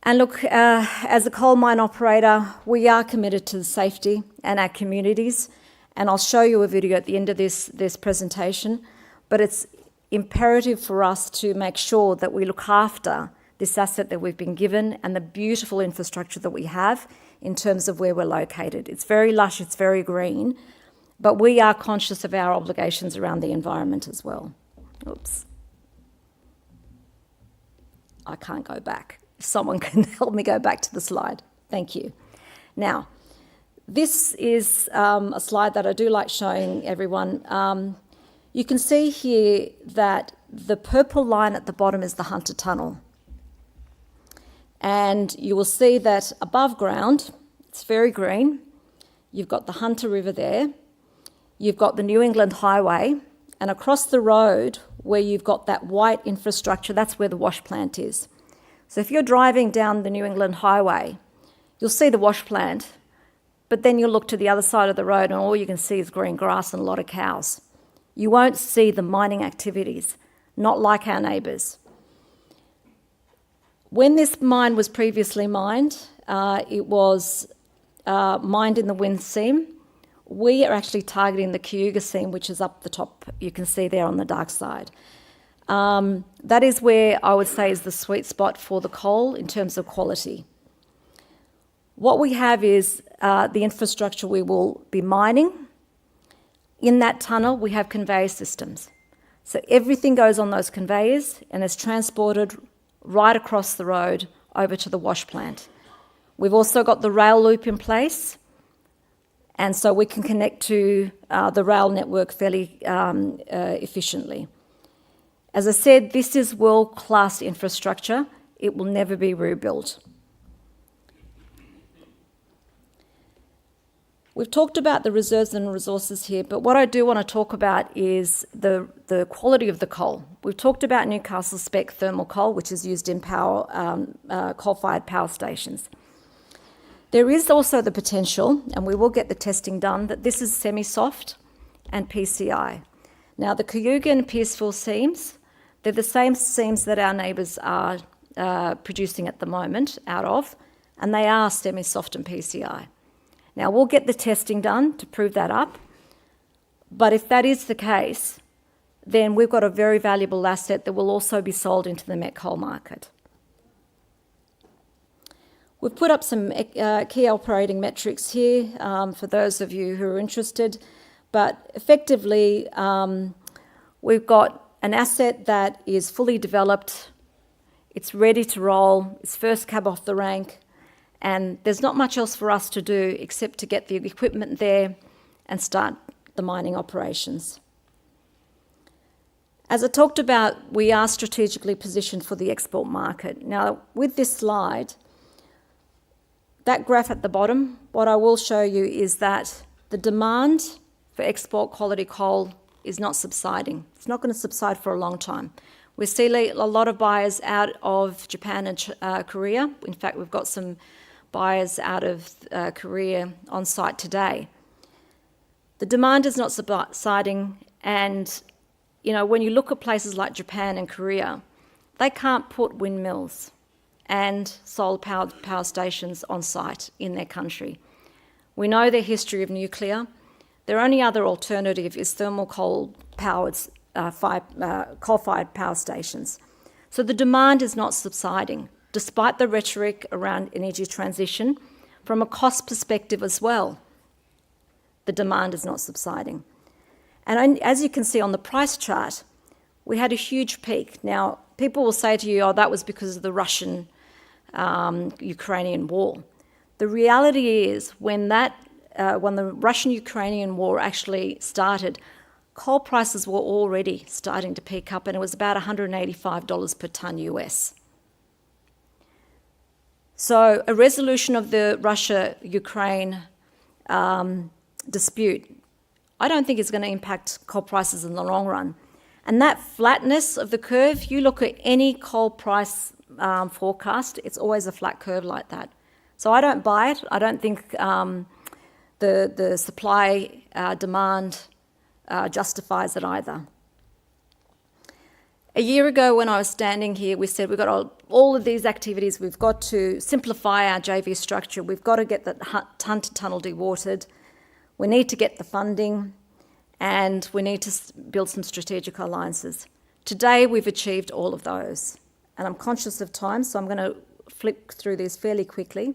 And look, as a coal mine operator, we are committed to the safety and our communities, and I'll show you a video at the end of this presentation, but it's imperative for us to make sure that we look after this asset that we've been given and the beautiful infrastructure that we have in terms of where we're located. It's very lush, it's very green, but we are conscious of our obligations around the environment as well. Oops. I can't go back. If someone can help me go back to the slide. Thank you. Now, this is a slide that I do like showing everyone. You can see here that the purple line at the bottom is the Hunter Tunnel. And you will see that above ground, it's very green. You've got the Hunter River there. You've got the New England Highway. And across the road, where you've got that white infrastructure, that's where the wash plant is. So if you're driving down the New England Highway, you'll see the wash plant, but then you'll look to the other side of the road and all you can see is green grass and a lot of cows. You won't see the mining activities, not like our neighbours. When this mine was previously mined, it was mined in the Wind Seam. We are actually targeting the Cayuga Seam, which is up the top, you can see there on the dark side. That is where I would say is the sweet spot for the coal in terms of quality. What we have is the infrastructure we will be mining. In that tunnel, we have conveyor systems. So everything goes on those conveyors and is transported right across the road over to the wash plant. We've also got the rail loop in place, and so we can connect to the rail network fairly efficiently. As I said, this is world-class infrastructure. It will never be rebuilt. We've talked about the reserves and resources here, but what I do want to talk about is the quality of the coal. We've talked about Newcastle spec thermal coal, which is used in coal-fired power stations. There is also the potential, and we will get the testing done, that this is semi-soft and PCI. Now, the Cayuga and Pierceville seams, they're the same seams that our neighbours are producing at the moment out of, and they are semi-soft and PCI. Now, we'll get the testing done to prove that up, but if that is the case, then we've got a very valuable asset that will also be sold into the met coal market. We've put up some key operating metrics here for those of you who are interested, but effectively we've got an asset that is fully developed, it's ready to roll, it's first cab off the rank, and there's not much else for us to do except to get the equipment there and start the mining operations. As I talked about, we are strategically positioned for the export market. Now, with this slide, that graph at the bottom, what I will show you is that the demand for export quality coal is not subsiding. It's not going to subside for a long time. We see a lot of buyers out of Japan and Korea. In fact, we've got some buyers out of Korea on site today. The demand is not subsiding, and when you look at places like Japan and Korea, they can't put windmills and solar power stations on site in their country. We know their history of nuclear. Their only other alternative is thermal coal-fired power stations. So the demand is not subsiding, despite the rhetoric around energy transition. From a cost perspective as well, the demand is not subsiding. And as you can see on the price chart, we had a huge peak. Now, people will say to you, oh, that was because of the Russian-Ukrainian war. The reality is when the Russian-Ukrainian war actually started, coal prices were already starting to peak up, and it was about $185 per tonne US. So a resolution of the Russia-Ukraine dispute, I don't think is going to impact coal prices in the long run. And that flatness of the curve, you look at any coal price forecast, it's always a flat curve like that. So I don't buy it. I don't think the supply demand justifies it either. A year ago when I was standing here, we said we've got all of these activities, we've got to simplify our JV structure, we've got to get the Hunter Tunnel dewatered, we need to get the funding, and we need to build some strategic alliances. Today we've achieved all of those. And I'm conscious of time, so I'm going to flip through these fairly quickly.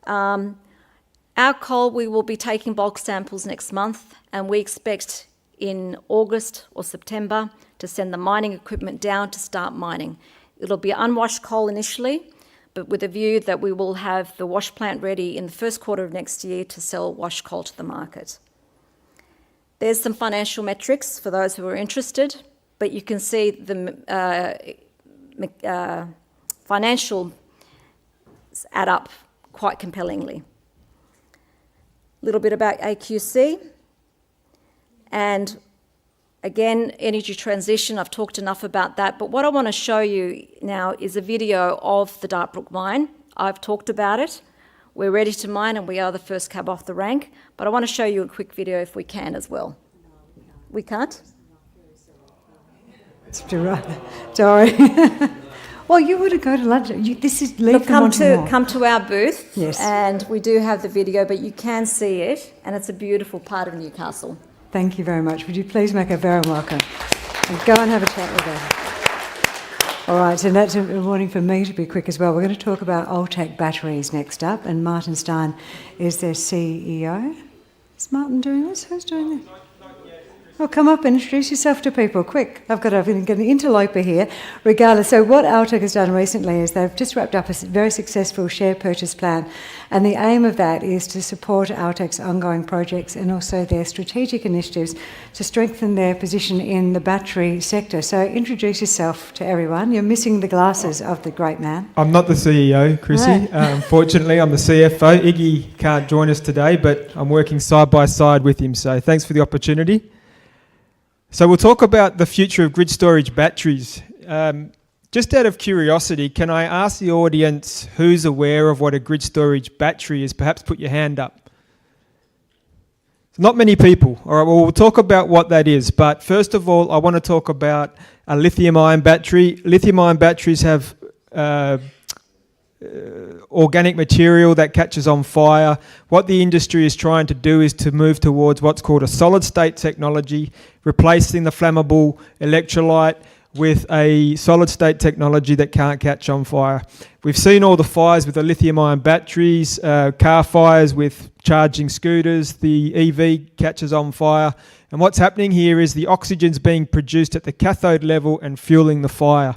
Our coal, we will be taking bulk samples next month, and we expect in August or September to send the mining equipment down to start mining. It'll be unwashed coal initially, but with a view that we will have the wash plant ready in the first quarter of next year to sell washed coal to the market. There's some financial metrics for those who are interested, but you can see the financial add up quite compellingly. A little bit about AQC. And again, energy transition, I've talked enough about that, but what I want to show you now is a video of the Dartbrook mine. I've talked about it. We're ready to mine and we are the first cab off the rank, but I want to show you a quick video if we can as well. We can't?
Sorry. Well, you would have go to lunch. This is leave
Come
Montemore.
come to our booth,
Yes.
and we do have the video, but you can see it, and it's a beautiful part of Newcastle.
Thank you very much. Would you please make her very welcome? And go and have a chat with her. All right, so that's a warning for me to be quick as well. We're going to talk about Alltech batteries next up, and Martin Stein is their CEO. Is Martin doing this? Who's doing this? Oh, come up and introduce yourself to people, quick. I've got an interloper here. Regardless, so what Alltech has done recently is they've just wrapped up a very successful share purchase plan, and the aim of that is to support Alltech's ongoing projects and also their strategic initiatives to strengthen their position in the battery sector. So introduce yourself to everyone. You're missing the glasses of the great man.
I'm not the CEO, Chrissy.
No.
Unfortunately, I'm the CFO. Iggy can't join us today, but I'm working side by side with him. So thanks for the opportunity. So we'll talk about the future of grid storage batteries. Just out of curiosity, can I ask the audience who's aware of what a grid storage battery is? Perhaps put your hand up. Not many people. All right, well, we'll talk about what that is. But first of all, I want to talk about a lithium-ion battery. Lithium-ion batteries have organic material that catches on fire. What the industry is trying to do is to move towards what's called a solid-state technology, replacing the flammable electrolyte with a solid-state technology that can't catch on fire. We've seen all the fires with the lithium-ion batteries, car fires with charging scooters, the EV catches on fire. And what's happening here is the oxygen's being produced at the cathode level and fueling the fire.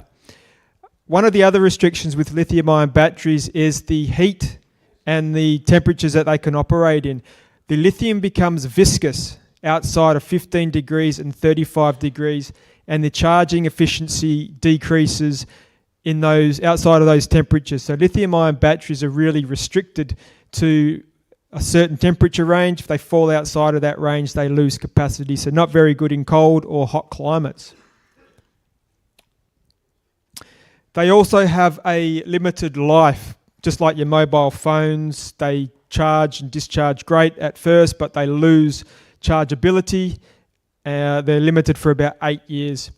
One of the other restrictions with lithium-ion batteries is the heat and the temperatures that they can operate in. The lithium becomes viscous outside of 15 degrees and 35 degrees, and the charging efficiency decreases in those outside of those temperatures. So lithium-ion batteries are really restricted to a certain temperature range. If they fall outside of that range, they lose capacity. So not very good in cold or hot climates. They also have a limited life, just like your mobile phones. They charge and discharge great at first, but they lose chargeability. They're limited for about 8 years.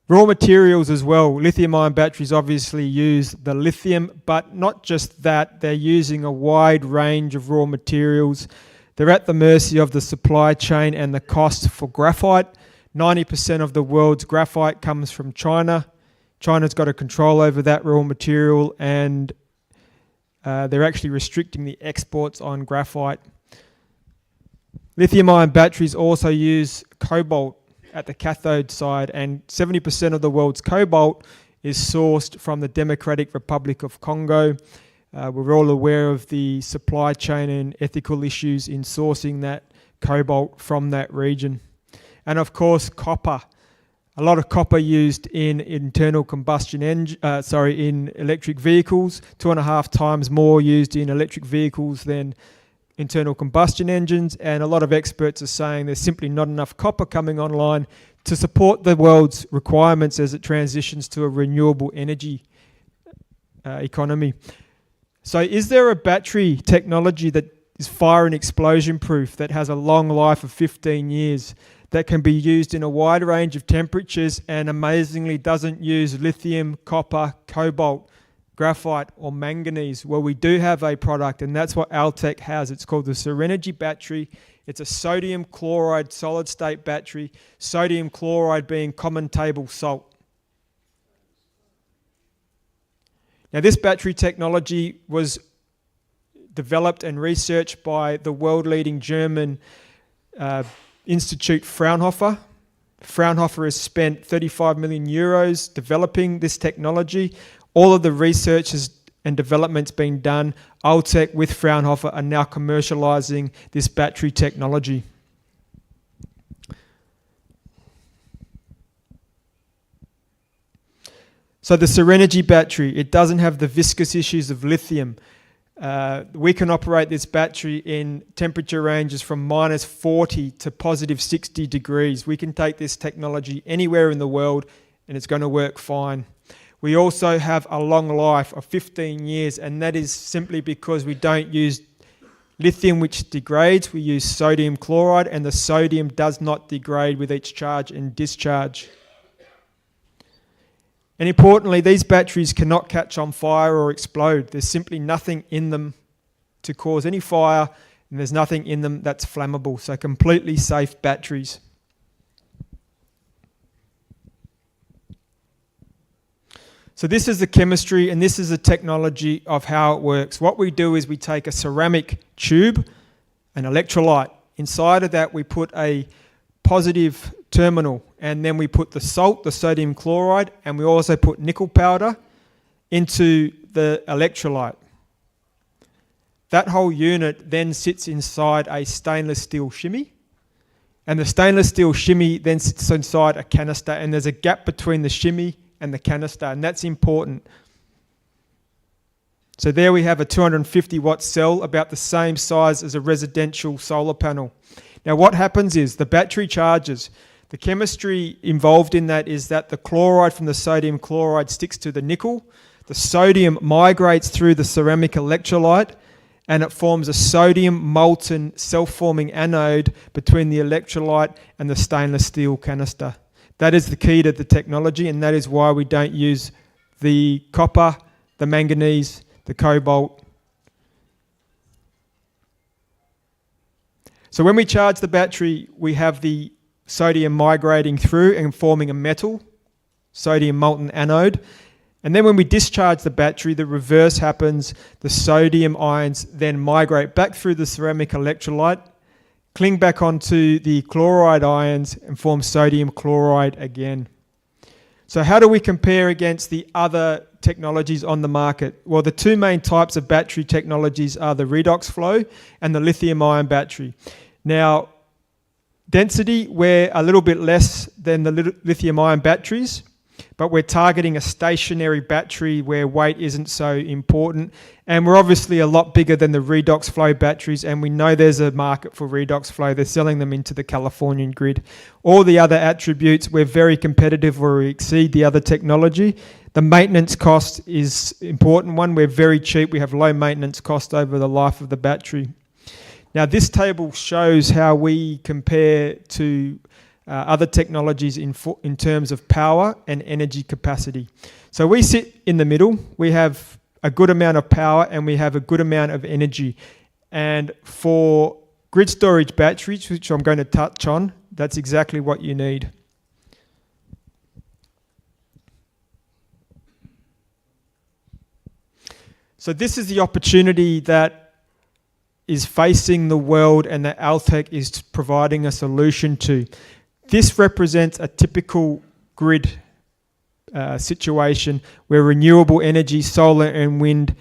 Raw materials as well. Lithium-ion batteries obviously use the lithium, but not just that. They're using a wide range of raw materials. They're at the mercy of the supply chain and the cost for graphite. 90% of the world's graphite comes from China. China's got a control over that raw material, and they're actually restricting the exports on graphite. Lithium-ion batteries also use cobalt at the cathode side, and 70% of the world's cobalt is sourced from the Democratic Republic of Congo. We're all aware of the supply chain and ethical issues in sourcing that cobalt from that region. And of course, copper. A lot of copper used in internal combustion in electric vehicles, 2.5 times more used in electric vehicles than internal combustion engines, and a lot of experts are saying there's simply not enough copper coming online to support the world's requirements as it transitions to a renewable energy economy. So is there a battery technology that is fire and explosion proof, that has a long life of 15 years, that can be used in a wide range of temperatures and amazingly doesn't use lithium, copper, cobalt, graphite or manganese? Well, we do have a product, and that's what Altec has. It's called the Serenergy battery. It's a sodium chloride solid state battery, sodium chloride being common table salt. Now, this battery technology was developed and researched by the world-leading German Institute Fraunhofer. Fraunhofer has spent 35 million euros developing this technology. All of the research and development's been done. Altec with Fraunhofer are now commercializing this battery technology. So the Serenergy battery, it doesn't have the viscous issues of lithium. We can operate this battery in temperature ranges from -40 to +60 degrees. We can take this technology anywhere in the world and it's going to work fine. We also have a long life of 15 years, and that is simply because we don't use lithium, which degrades. We use sodium chloride, and the sodium does not degrade with each charge and discharge. And importantly, these batteries cannot catch on fire or explode. There's simply nothing in them to cause any fire, and there's nothing in them that's flammable. So completely safe batteries. So this is the chemistry, and this is the technology of how it works. What we do is we take a ceramic tube, an electrolyte. Inside of that we put a positive terminal, and then we put the salt, the sodium chloride, and we also put nickel powder into the electrolyte. That whole unit then sits inside a stainless steel shimmy, and the stainless steel shimmy then sits inside a canister, and there's a gap between the shimmy and the canister, and that's important. So there we have a 250 watt cell, about the same size as a residential solar panel. Now what happens is the battery charges. The chemistry involved in that is that the chloride from the sodium chloride sticks to the nickel, the sodium migrates through the ceramic electrolyte, and it forms a sodium molten self-forming anode between the electrolyte and the stainless steel canister. That is the key to the technology, and that is why we don't use the copper, the manganese, the cobalt. So when we charge the battery, we have the sodium migrating through and forming a metal, sodium molten anode. And then when we discharge the battery, the reverse happens. The sodium ions then migrate back through the ceramic electrolyte, cling back onto the chloride ions and form sodium chloride again. So how do we compare against the other technologies on the market? Well, the two main types of battery technologies are the redox flow and the lithium-ion battery. Now, density, we're a little bit less than the lithium-ion batteries, but we're targeting a stationary battery where weight isn't so important. And we're obviously a lot bigger than the redox flow batteries, and we know there's a market for redox flow. They're selling them into the Californian grid. All the other attributes, we're very competitive where we exceed the other technology. The maintenance cost is an important one. We're very cheap. We have low maintenance cost over the life of the battery. Now, this table shows how we compare to other technologies in terms of power and energy capacity. So we sit in the middle. We have a good amount of power and we have a good amount of energy. And for grid storage batteries, which I'm going to touch on, that's exactly what you need. So this is the opportunity that is facing the world and that Altec is providing a solution to. This represents a typical grid situation where renewable energy, solar and wind,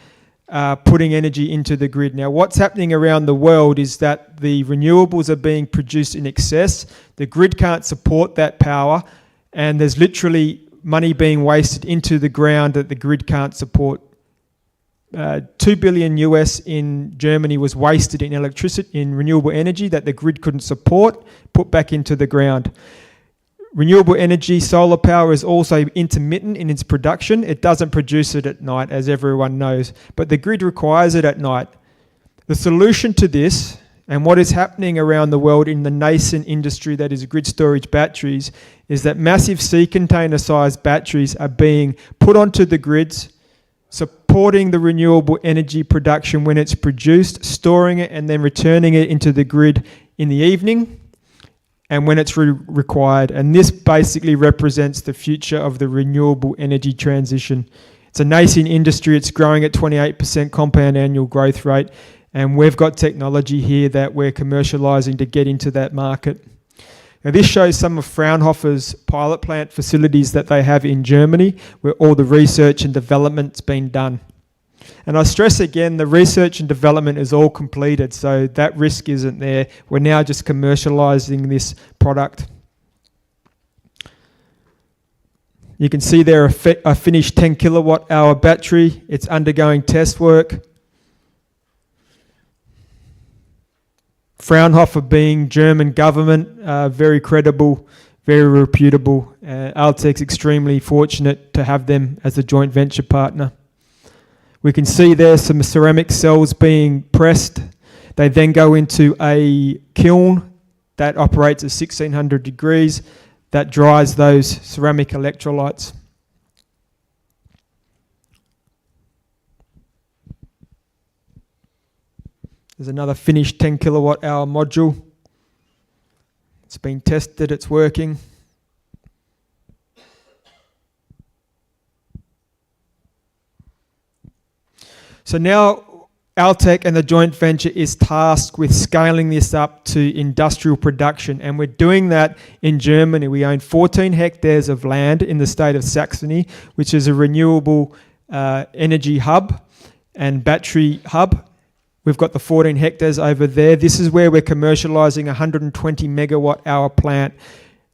putting energy into the grid. Now, what's happening around the world is that the renewables are being produced in excess, the grid can't support that power, and there's literally money being wasted into the ground that the grid can't support. $2 billion US in Germany was wasted in electricity, in renewable energy that the grid couldn't support, put back into the ground. Renewable energy, solar power is also intermittent in its production. It doesn't produce it at night, as everyone knows, but the grid requires it at night. The solution to this, and what is happening around the world in the nascent industry that is grid storage batteries, is that massive sea container sized batteries are being put onto the grids, supporting the renewable energy production when it's produced, storing it and then returning it into the grid in the evening and when it's required. And this basically represents the future of the renewable energy transition. It's a nascent industry. It's growing at 28% compound annual growth rate. And we've got technology here that we're commercialising to get into that market. Now, this shows some of Fraunhofer's pilot plant facilities that they have in Germany, where all the research and development's been done. And I stress again, the research and development is all completed, so that risk isn't there. We're now just commercialising this product. You can see there a finished 10 kilowatt hour battery. It's undergoing test work. Fraunhofer being German government, very credible, very reputable. Altec's extremely fortunate to have them as a joint venture partner. We can see there some ceramic cells being pressed. They then go into a kiln that operates at 1600 degrees that dries those ceramic electrolytes. There's another finished 10 kilowatt hour module. It's been tested, it's working. So now Altec and the joint venture is tasked with scaling this up to industrial production, and we're doing that in Germany. We own 14 hectares of land in the state of Saxony, which is a renewable energy hub and battery hub. We've got the 14 hectares over there. This is where we're commercialising a 120 megawatt hour plant.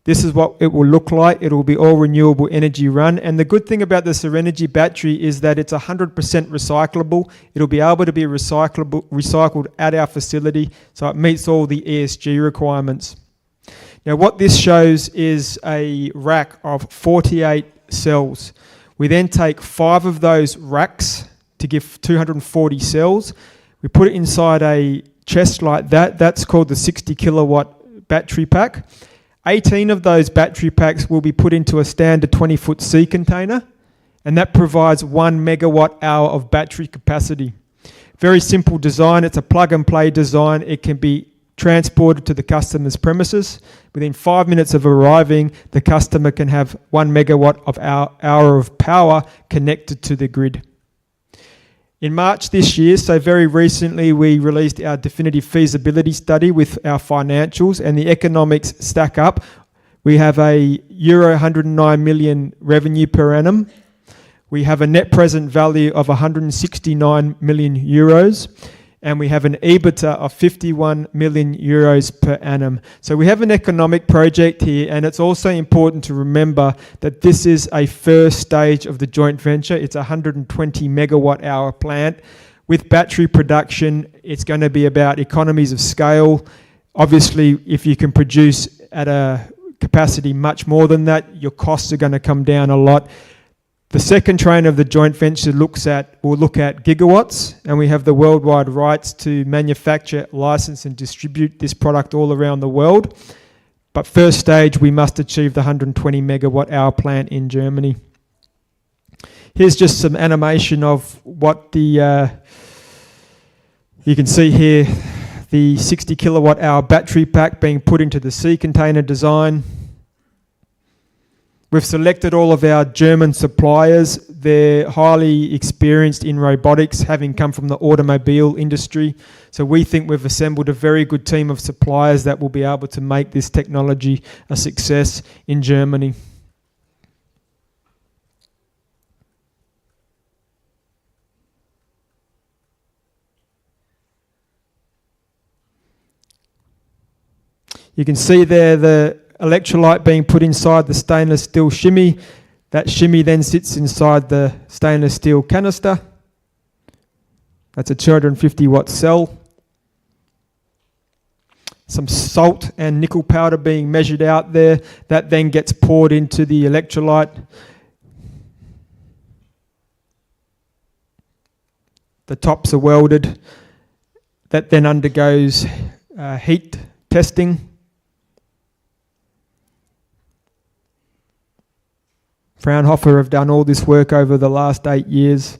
This is what it will look like. It will be all renewable energy run. And the good thing about the Serenergy battery is that it's 100% recyclable. It'll be able to be recycled at our facility, so it meets all the ESG requirements. Now, what this shows is a rack of 48 cells. We then take 5 of those racks to give 240 cells. We put it inside a chest like that. That's called the 60 kilowatt battery pack. 18 of those battery packs will be put into a standard 20-foot sea container, and that provides 1 megawatt hour of battery capacity. Very simple design. It's a plug-and-play design. It can be transported to the customer's premises. Within 5 minutes of arriving, the customer can have 1 megawatt of hour of power connected to the grid. In March this year, so very recently, we released our definitive feasibility study with our financials, and the economics stack up. We have a euro 109 million revenue per annum. We have a net present value of 169 million euros, and we have an EBITDA of 51 million euros per annum. So we have an economic project here, and it's also important to remember that this is a first stage of the joint venture. It's a 120 megawatt hour plant. With battery production, it's going to be about economies of scale. Obviously, if you can produce at a capacity much more than that, your costs are going to come down a lot. The second train of the joint venture will look at gigawatts, and we have the worldwide rights to manufacture, license and distribute this product all around the world. But first stage, we must achieve the 120 megawatt hour plant in Germany. Here's just some animation of what you can see here, the 60 kilowatt hour battery pack being put into the sea container design. We've selected all of our German suppliers. They're highly experienced in robotics, having come from the automobile industry. So we think we've assembled a very good team of suppliers that will be able to make this technology a success in Germany. You can see there the electrolyte being put inside the stainless steel shimmy. That shimmy then sits inside the stainless steel canister. That's a 250 watt cell. Some salt and nickel powder being measured out there. That then gets poured into the electrolyte. The tops are welded. That then undergoes heat testing. Fraunhofer have done all this work over the last 8 years.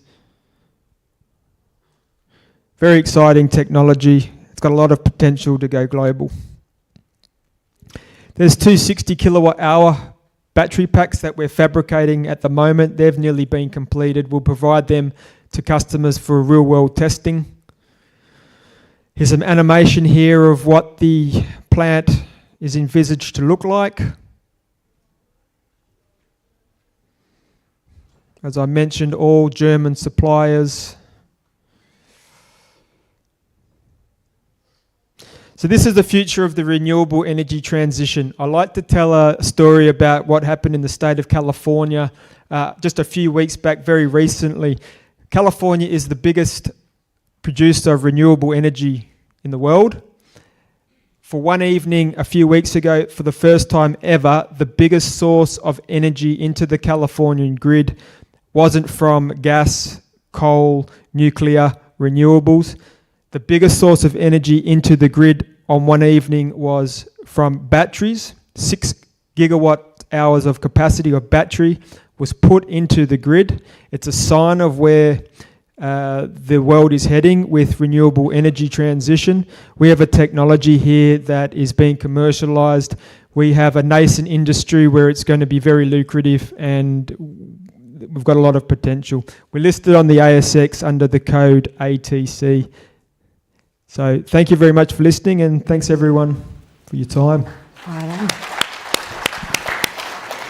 Very exciting technology. It's got a lot of potential to go global. There's two 60 kilowatt hour battery packs that we're fabricating at the moment. They've nearly been completed. We'll provide them to customers for real world testing. Here's some animation here of what the plant is envisaged to look like. As I mentioned, all German suppliers. So this is the future of the renewable energy transition. I like to tell a story about what happened in the state of California just a few weeks back, very recently. California is the biggest producer of renewable energy in the world. For one evening a few weeks ago, for the first time ever, the biggest source of energy into the Californian grid wasn't from gas, coal, nuclear, renewables. The biggest source of energy into the grid on one evening was from batteries. 6 gigawatt hours of capacity of battery was put into the grid. It's a sign of where the world is heading with renewable energy transition. We have a technology here that is being commercialized. We have a nascent industry where it's going to be very lucrative, and we've got a lot of potential. We're listed on the ASX under the code ATC. So thank you very much for listening, and thanks everyone for your time.
Right on.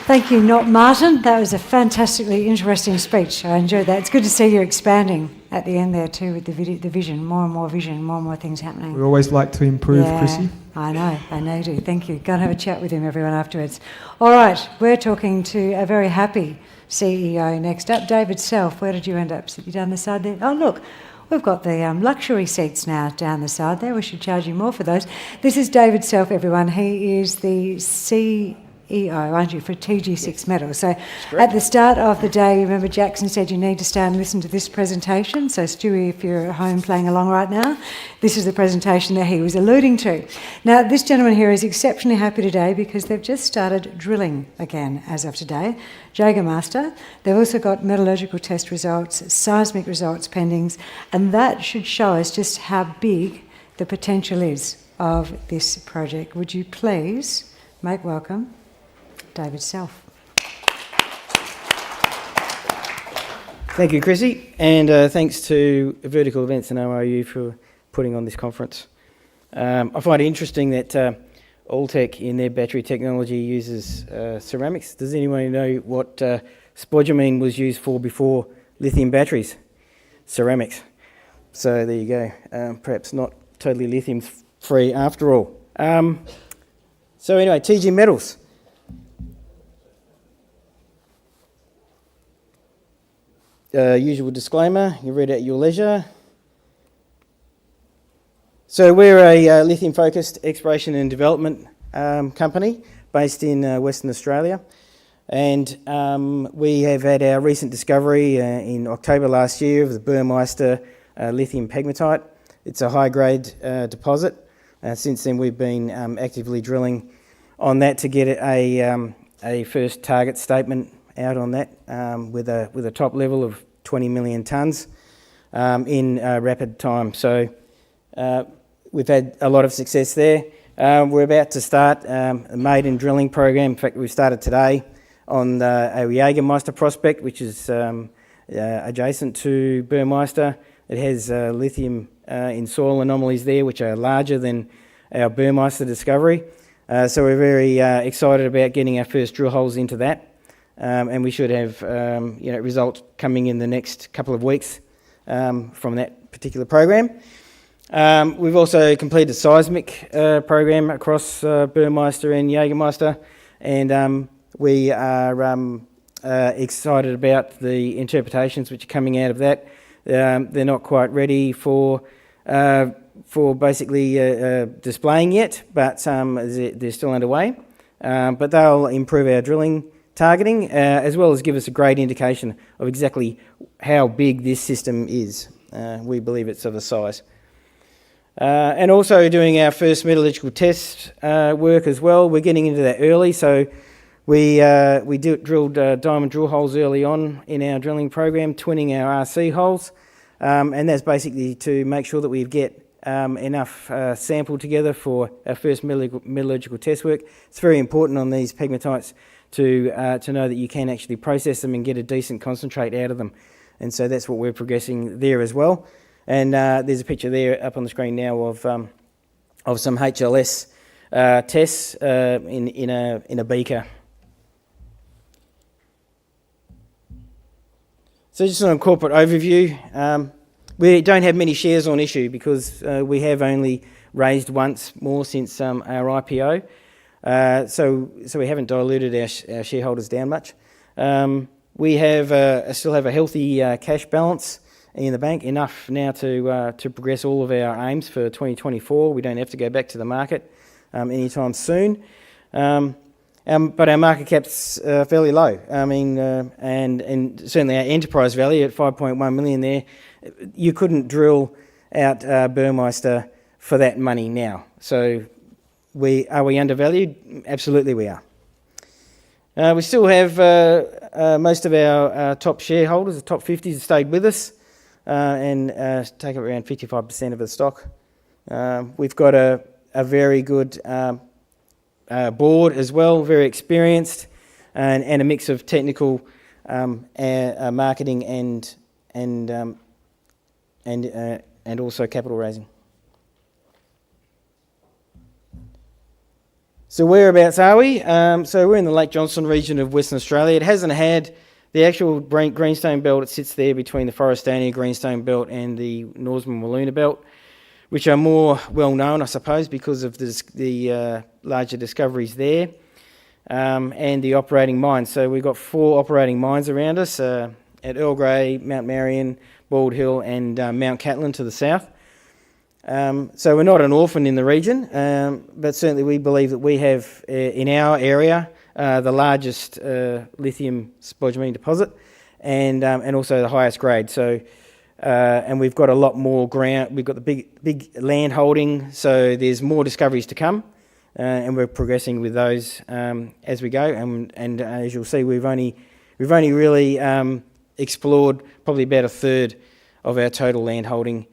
Thank you, Not Martin. That was a fantastically interesting speech. I enjoyed that. It's good to see you expanding at the end there too with the vision, more and more vision, more and more things happening.
We always like to improve,
Yeah,
Chrissy.
I know you do. Thank you. Go and have a chat with him, everyone, afterwards. All right, we're talking to a very happy CEO next up, David Self. Where did you end up? Sit you down the side there? Oh, look, we've got the luxury seats now down the side there. We should charge you more for those. This is David Self, everyone. He is the CEO, aren't you, for TG6 Metals. So at the start of the day, remember Jackson said you need to stay and listen to this presentation. So Stewie, if you're at home playing along right now, this is the presentation that he was alluding to. Now, this gentleman here is exceptionally happy today because they've just started drilling again as of today. Jagermaster. They've also got metallurgical test results, seismic results pending, and that should show us just how big the potential is of this project. Would you please make welcome David Self.
Thank you, Chrissy, and thanks to Vertical Events and ORU for putting on this conference. I find it interesting that Alltech in their battery technology uses ceramics. Does anyone know what spodumene was used for before lithium batteries? Ceramics. So there you go. Perhaps not totally lithium free after all. So anyway, TG Metals. Usual disclaimer, you read at your leisure. So we're a lithium-focused exploration and development company based in Western Australia, and we have had our recent discovery in October last year of the Burmeister lithium pegmatite. It's a high-grade deposit. Since then we've been actively drilling on that to get a first target statement out on that with a top level of 20 million tonnes in rapid time. So we've had a lot of success there. We're about to start a maiden drilling program. In fact, we've started today on our Jägermeister prospect, which is adjacent to Burmeister. It has lithium in soil anomalies there, which are larger than our Burmeister discovery. So we're very excited about getting our first drill holes into that. And we should have results coming in the next couple of weeks from that particular program. We've also completed a seismic program across Burmeister and Jägermeister, and we are excited about the interpretations which are coming out of that. They're not quite ready for basically displaying yet, but they're still underway. But they'll improve our drilling targeting, as well as give us a great indication of exactly how big this system is. We believe it's of a size. And also doing our first metallurgical test work as well. We're getting into that early, so we drilled diamond drill holes early on in our drilling program, twinning our RC holes, and that's basically to make sure that we get enough sample together for our first metallurgical test work. It's very important on these pegmatites to know that you can actually process them and get a decent concentrate out of them. And so that's what we're progressing there as well. And there's a picture there up on the screen now of some HLS tests in a beaker. So just on a corporate overview, we don't have many shares on issue because we have only raised once more since our IPO. So we haven't diluted our shareholders down much. We still have a healthy cash balance in the bank, enough now to progress all of our aims for 2024. We don't have to go back to the market anytime soon. But our market cap's fairly low. I mean, and certainly our enterprise value at 5.1 million there, you couldn't drill out Burmeister for that money now. So are we undervalued? Absolutely we are. We still have most of our top shareholders, the top 50s, have stayed with us and take up around 55% of the stock. We've got a very good board as well, very experienced, and a mix of technical, marketing, and also capital raising. So whereabouts are we? So we're in the Lake Johnstone region of Western Australia. It hasn't had the actual greenstone belt. It sits there between the Forrestania greenstone belt and the Norseman Wiluna belt, which are more well known, I suppose, because of the larger discoveries there, and the operating mines. So we've got 4 operating mines around us at Earl Grey, Mount Marion, Bald Hill, and Mount Catlin to the south. So we're not an orphan in the region, but certainly we believe that we have in our area the largest lithium spodumene deposit, and also the highest grade. So and we've got a lot more ground. We've got the big land holding, so there's more discoveries to come, and we're progressing with those as we go. And as you'll see, we've only really explored probably about a third of our total land holding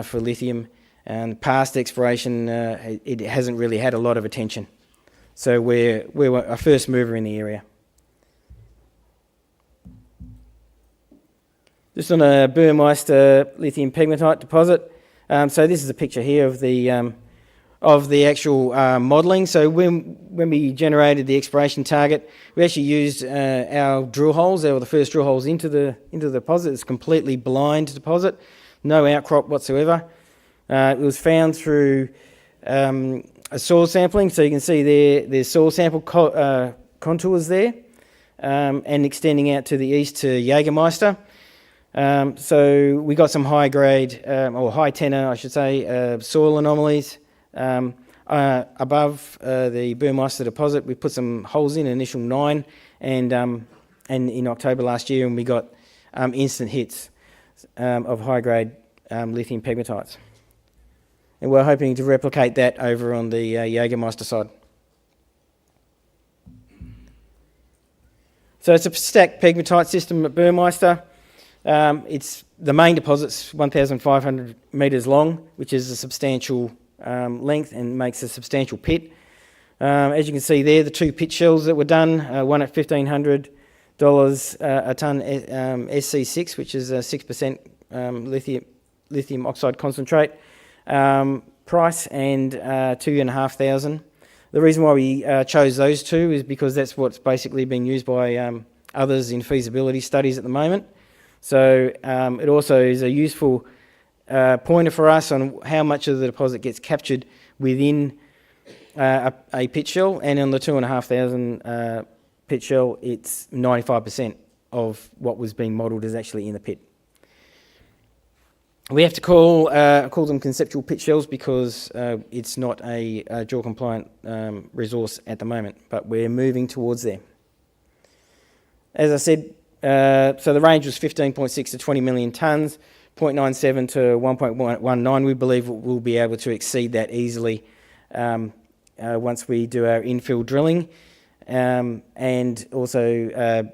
for lithium. And past exploration, it hasn't really had a lot of attention. So we're a first mover in the area. Just on a Burmeister lithium pegmatite deposit. So this is a picture here of the actual modelling. So when we generated the exploration target, we actually used our drill holes. They were the first drill holes into the deposit. It's a completely blind deposit, no outcrop whatsoever. It was found through a soil sampling, so you can see there's soil sample contours there, and extending out to the east to Jägermeister. So we got some high grade, or high tenor, I should say, soil anomalies above the Burmeister deposit. We put some holes in, initial 9, and in October last year, and we got instant hits of high grade lithium pegmatites. And we're hoping to replicate that over on the Jägermeister side. So it's a stacked pegmatite system at Burmeister. It's the main deposit's 1,500 metres long, which is a substantial length and makes a substantial pit. As you can see there, the 2 pit shells that were done, one at $1,500 a tonne SC6, which is a 6% lithium oxide concentrate price, and 2,500. The reason why we chose those 2 is because that's what's basically being used by others in feasibility studies at the moment. So it also is a useful pointer for us on how much of the deposit gets captured within a pit shell, and on the 2,500 pit shell, it's 95% of what was being modelled is actually in the pit. We have to call them conceptual pit shells because it's not a JORC compliant resource at the moment, but we're moving towards there. As I said, so the range was 15.6 to 20 million tonnes, 0.97 to 1.19. We believe we'll be able to exceed that easily once we do our infill drilling, and also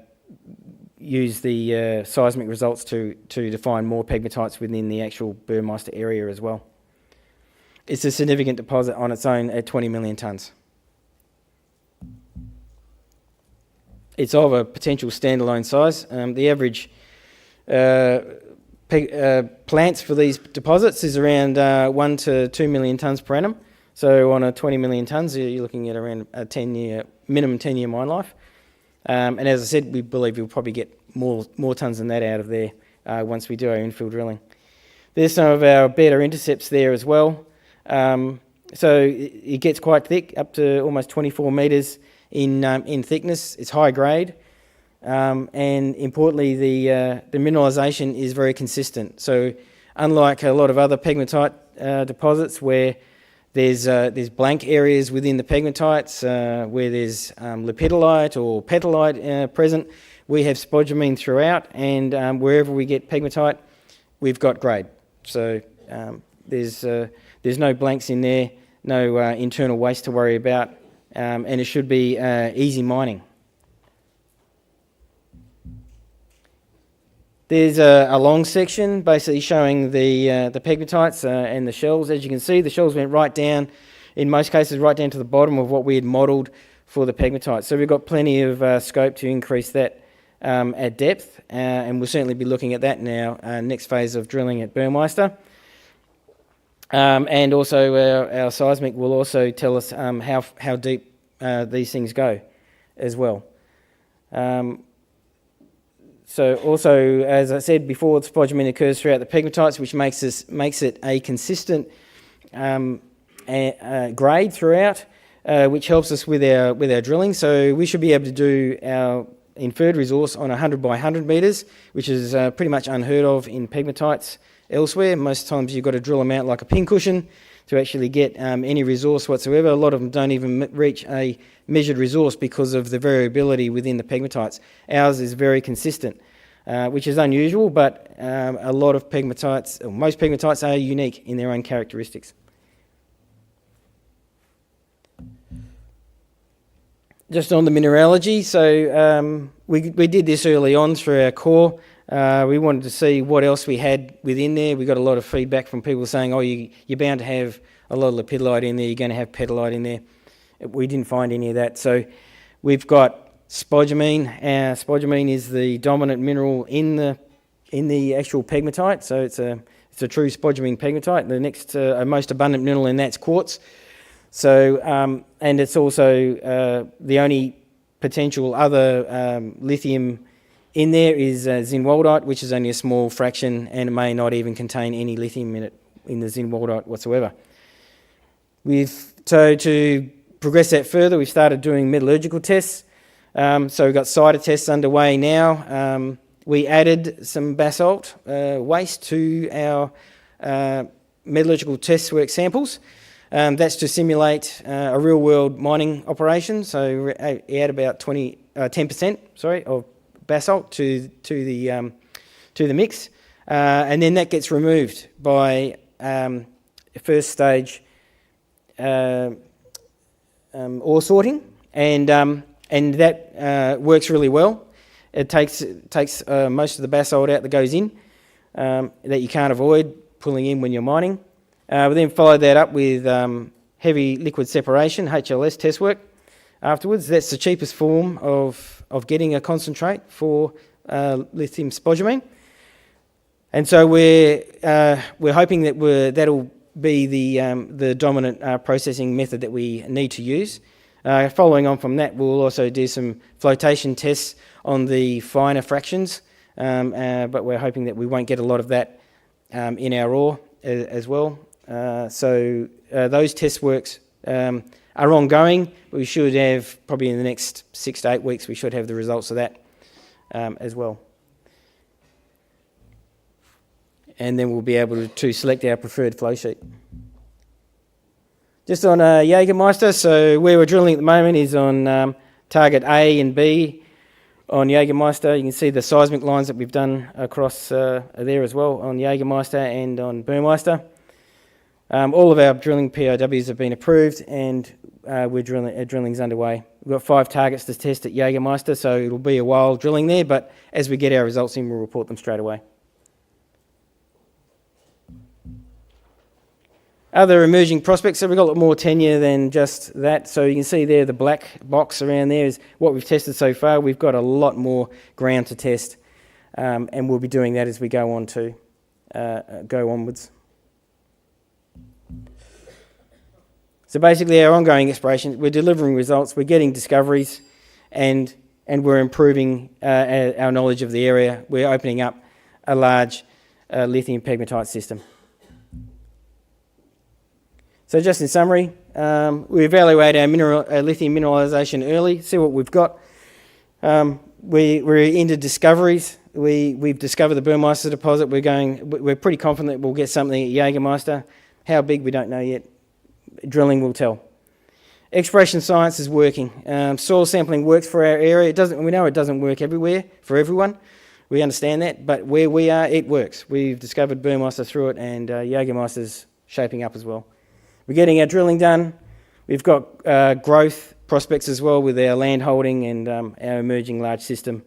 use the seismic results to define more pegmatites within the actual Burmeister area as well. It's a significant deposit on its own at 20 million tonnes. It's of a potential standalone size. The average plants for these deposits is around 1 to 2 million tonnes per annum. So on a 20 million tonnes, you're looking at around a minimum 10-year mine life. And as I said, we believe we'll probably get more tonnes than that out of there once we do our infill drilling. There's some of our better intercepts there as well. So it gets quite thick, up to almost 24 metres in thickness. It's high grade, and importantly, the mineralisation is very consistent. So unlike a lot of other pegmatite deposits where there's blank areas within the pegmatites where there's lepidolite or petalite present, we have spodumene throughout, and wherever we get pegmatite, we've got grade. So there's no blanks in there, no internal waste to worry about, and it should be easy mining. There's a long section basically showing the pegmatites and the shells. As you can see, the shells went right down, in most cases, right down to the bottom of what we had modelled for the pegmatites. So we've got plenty of scope to increase that at depth, and we'll certainly be looking at that in our next phase of drilling at Burmeister. And also our seismic will also tell us how deep these things go as well. So also, as I said before, spodumene occurs throughout the pegmatites, which makes it a consistent grade throughout, which helps us with our drilling. So we should be able to do our inferred resource on 100 by 100 metres, which is pretty much unheard of in pegmatites elsewhere. Most times you've got to drill them out like a pincushion to actually get any resource whatsoever. A lot of them don't even reach a measured resource because of the variability within the pegmatites. Ours is very consistent, which is unusual, but a lot of pegmatites, or most pegmatites, are unique in their own characteristics. Just on the mineralogy, so we did this early on through our core. We wanted to see what else we had within there. We got a lot of feedback from people saying, oh, you're bound to have a lot of lepidolite in there, you're going to have petalite in there. We didn't find any of that. So we've got spodumene. Spodumene is the dominant mineral in the actual pegmatite, so it's a true spodumene pegmatite. The next most abundant mineral in that's quartz. So and it's also the only potential other lithium in there is zinnwaldite, which is only a small fraction, and it may not even contain any lithium in it, in the zinnwaldite whatsoever. So to progress that further, we've started doing metallurgical tests. So we've got CIDA tests underway now. We added some basalt waste to our metallurgical test work samples. That's to simulate a real-world mining operation. So we add about 10% of basalt to the mix, and then that gets removed by first stage ore sorting, and that works really well. It takes most of the basalt out that goes in that you can't avoid pulling in when you're mining. We then followed that up with heavy liquid separation, HLS test work afterwards. That's the cheapest form of getting a concentrate for lithium spodumene. And so we're hoping that that'll be the dominant processing method that we need to use. Following on from that, we'll also do some flotation tests on the finer fractions, but we're hoping that we won't get a lot of that in our ore as well. So those test works are ongoing. We should have, probably in the next 6 to 8 weeks, we should have the results of that as well. And then we'll be able to select our preferred flow sheet. Just on Jägermeister, so where we're drilling at the moment is on target A and B on Jägermeister. You can see the seismic lines that we've done across there as well on Jägermeister and on Burmeister. All of our drilling POWs have been approved, and drilling's underway. We've got 5 targets to test at Jägermeister, so it'll be a while drilling there, but as we get our results in, we'll report them straight away. Other emerging prospects, so we've got a lot more tenure than just that. So you can see there the black box around there is what we've tested so far. We've got a lot more ground to test, and we'll be doing that as we go on to go onwards. So basically our ongoing exploration, we're delivering results, we're getting discoveries, and we're improving our knowledge of the area. We're opening up a large lithium pegmatite system. So just in summary, we evaluate our lithium mineralisation early, see what we've got. We're into discoveries. We've discovered the Burmeister deposit. We're pretty confident that we'll get something at Jägermeister. How big, we don't know yet. Drilling will tell. Exploration science is working. Soil sampling works for our area. We know it doesn't work everywhere for everyone. We understand that, but where we are, it works. We've discovered Burmeister through it, and Jägermeister's shaping up as well. We're getting our drilling done. We've got growth prospects as well with our land holding and our emerging large system.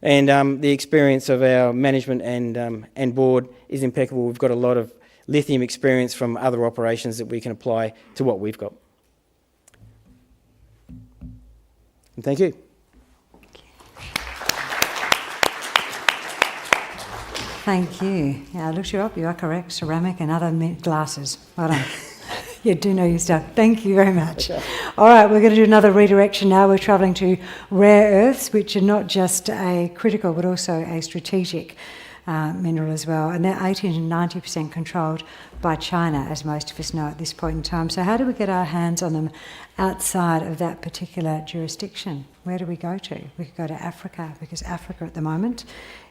And the experience of our management and board is impeccable. We've got a lot of lithium experience from other operations that we can apply to what we've got. And thank you.
Thank you. Yeah, I looked you up. You are correct. Ceramic and other glasses. Well done. You do know your stuff. Thank you very much. Okay. All right, we're going to do another redirection now. We're travelling to rare earths, which are not just a critical but also a strategic mineral as well. And they're 80 to 90% controlled by China, as most of us know at this point in time. So how do we get our hands on them outside of that particular jurisdiction? Where do we go to? We could go to Africa, because Africa at the moment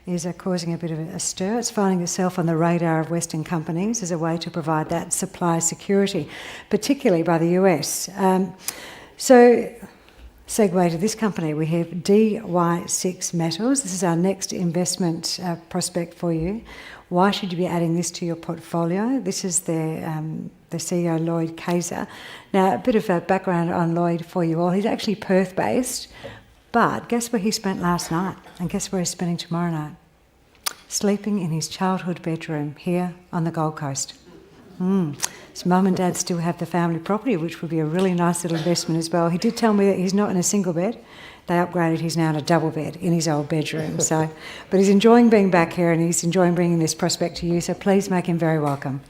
is causing a bit of a stir. It's finding itself on the radar of Western companies as a way to provide that supply security, particularly by the US. So, segue to this company. We have DY6 Metals. This is our next investment prospect for you. Why should you be adding this to your portfolio? This is the CEO, Lloyd Kaiser. Now, a bit of a background on Lloyd for you all. He's actually Perth-based, but guess where he spent last night? And guess where he's spending tomorrow night? Sleeping in his childhood bedroom here on the Gold Coast. His mum and dad still have the family property, which would be a really nice little investment as well. He did tell me that he's not in a single bed. They upgraded, he's now in a double bed in his old bedroom. So, but he's enjoying being back here, and he's enjoying bringing this prospect to you. So please make him very welcome.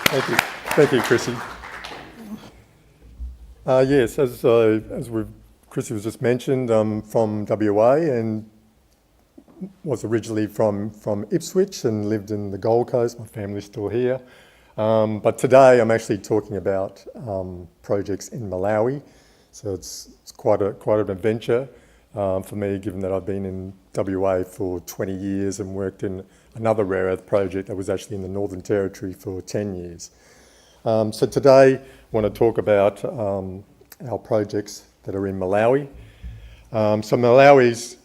Thank you, Chrissy. Yes, as Chrissy was just mentioned, I'm from WA and was originally from Ipswich and lived in the Gold Coast. My family's still here. But today I'm actually talking about projects in Malawi. So it's quite an adventure for me, given that I've been in WA for 20 years and worked in another rare earth project that was actually in the Northern Territory for 10 years. So today I want to talk about our projects that are in Malawi. So Malawi's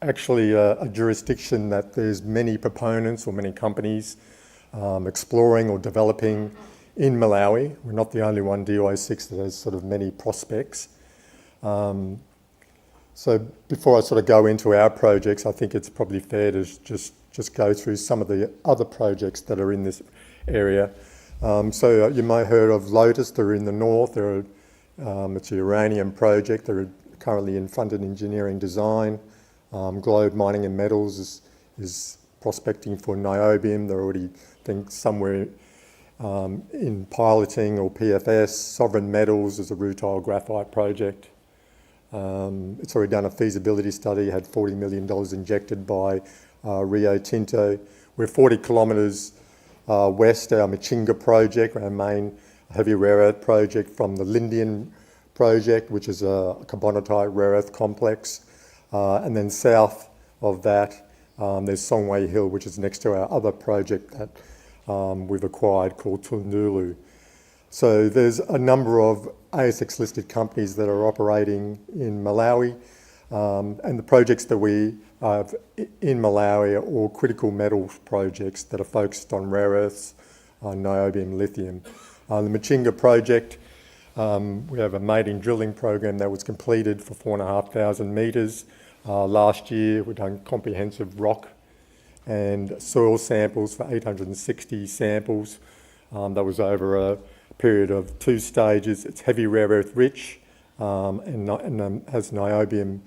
actually a jurisdiction that there's many proponents or many companies exploring or developing in Malawi. We're not the only one, DY6, that has sort of many prospects. So before I sort of go into our projects, I think it's probably fair to just go through some of the other projects that are in this area. So you might have heard of Lotus. They're in the north. It's a uranium project. They're currently in front-end engineering design. Globe Mining and Metals is prospecting for niobium. They're already, I think, somewhere in piloting or PFS. Sovereign Metals is a rutile graphite project. It's already done a feasibility study, had $40 million injected by Rio Tinto. We're 40 kilometres west, our Machinga project, our main heavy rare earth project, from the Lindian project, which is a carbonatite rare earth complex. And then south of that, there's Songwei Hill, which is next to our other project that we've acquired called Tundulu. So there's a number of ASX-listed companies that are operating in Malawi, and the projects that we have in Malawi are all critical metals projects that are focused on rare earths, niobium, lithium. The Machinga project, we have a maiden drilling program that was completed for 4,500 metres. Last year, we've done comprehensive rock and soil samples for 860 samples. That was over a period of 2 stages. It's heavy rare earth rich and has niobium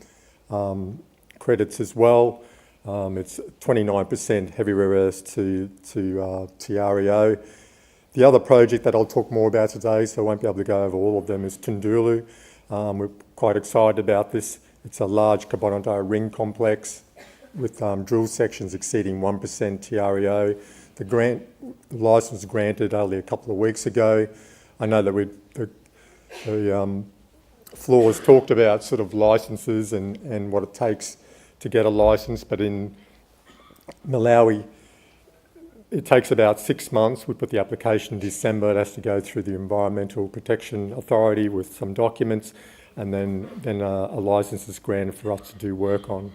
credits as well. It's 29% heavy rare earths to TREO. The other project that I'll talk more about today, so I won't be able to go over all of them, is Tundulu. We're quite excited about this. It's a large carbonatite ring complex with drill sections exceeding 1% TREO. The licence was granted only a couple of weeks ago. I know that the floor has talked about sort of licences and what it takes to get a licence, but in Malawi, it takes about 6 months. We put the application in December. It has to go through the Environmental Protection Authority with some documents, and then a licence is granted for us to do work on.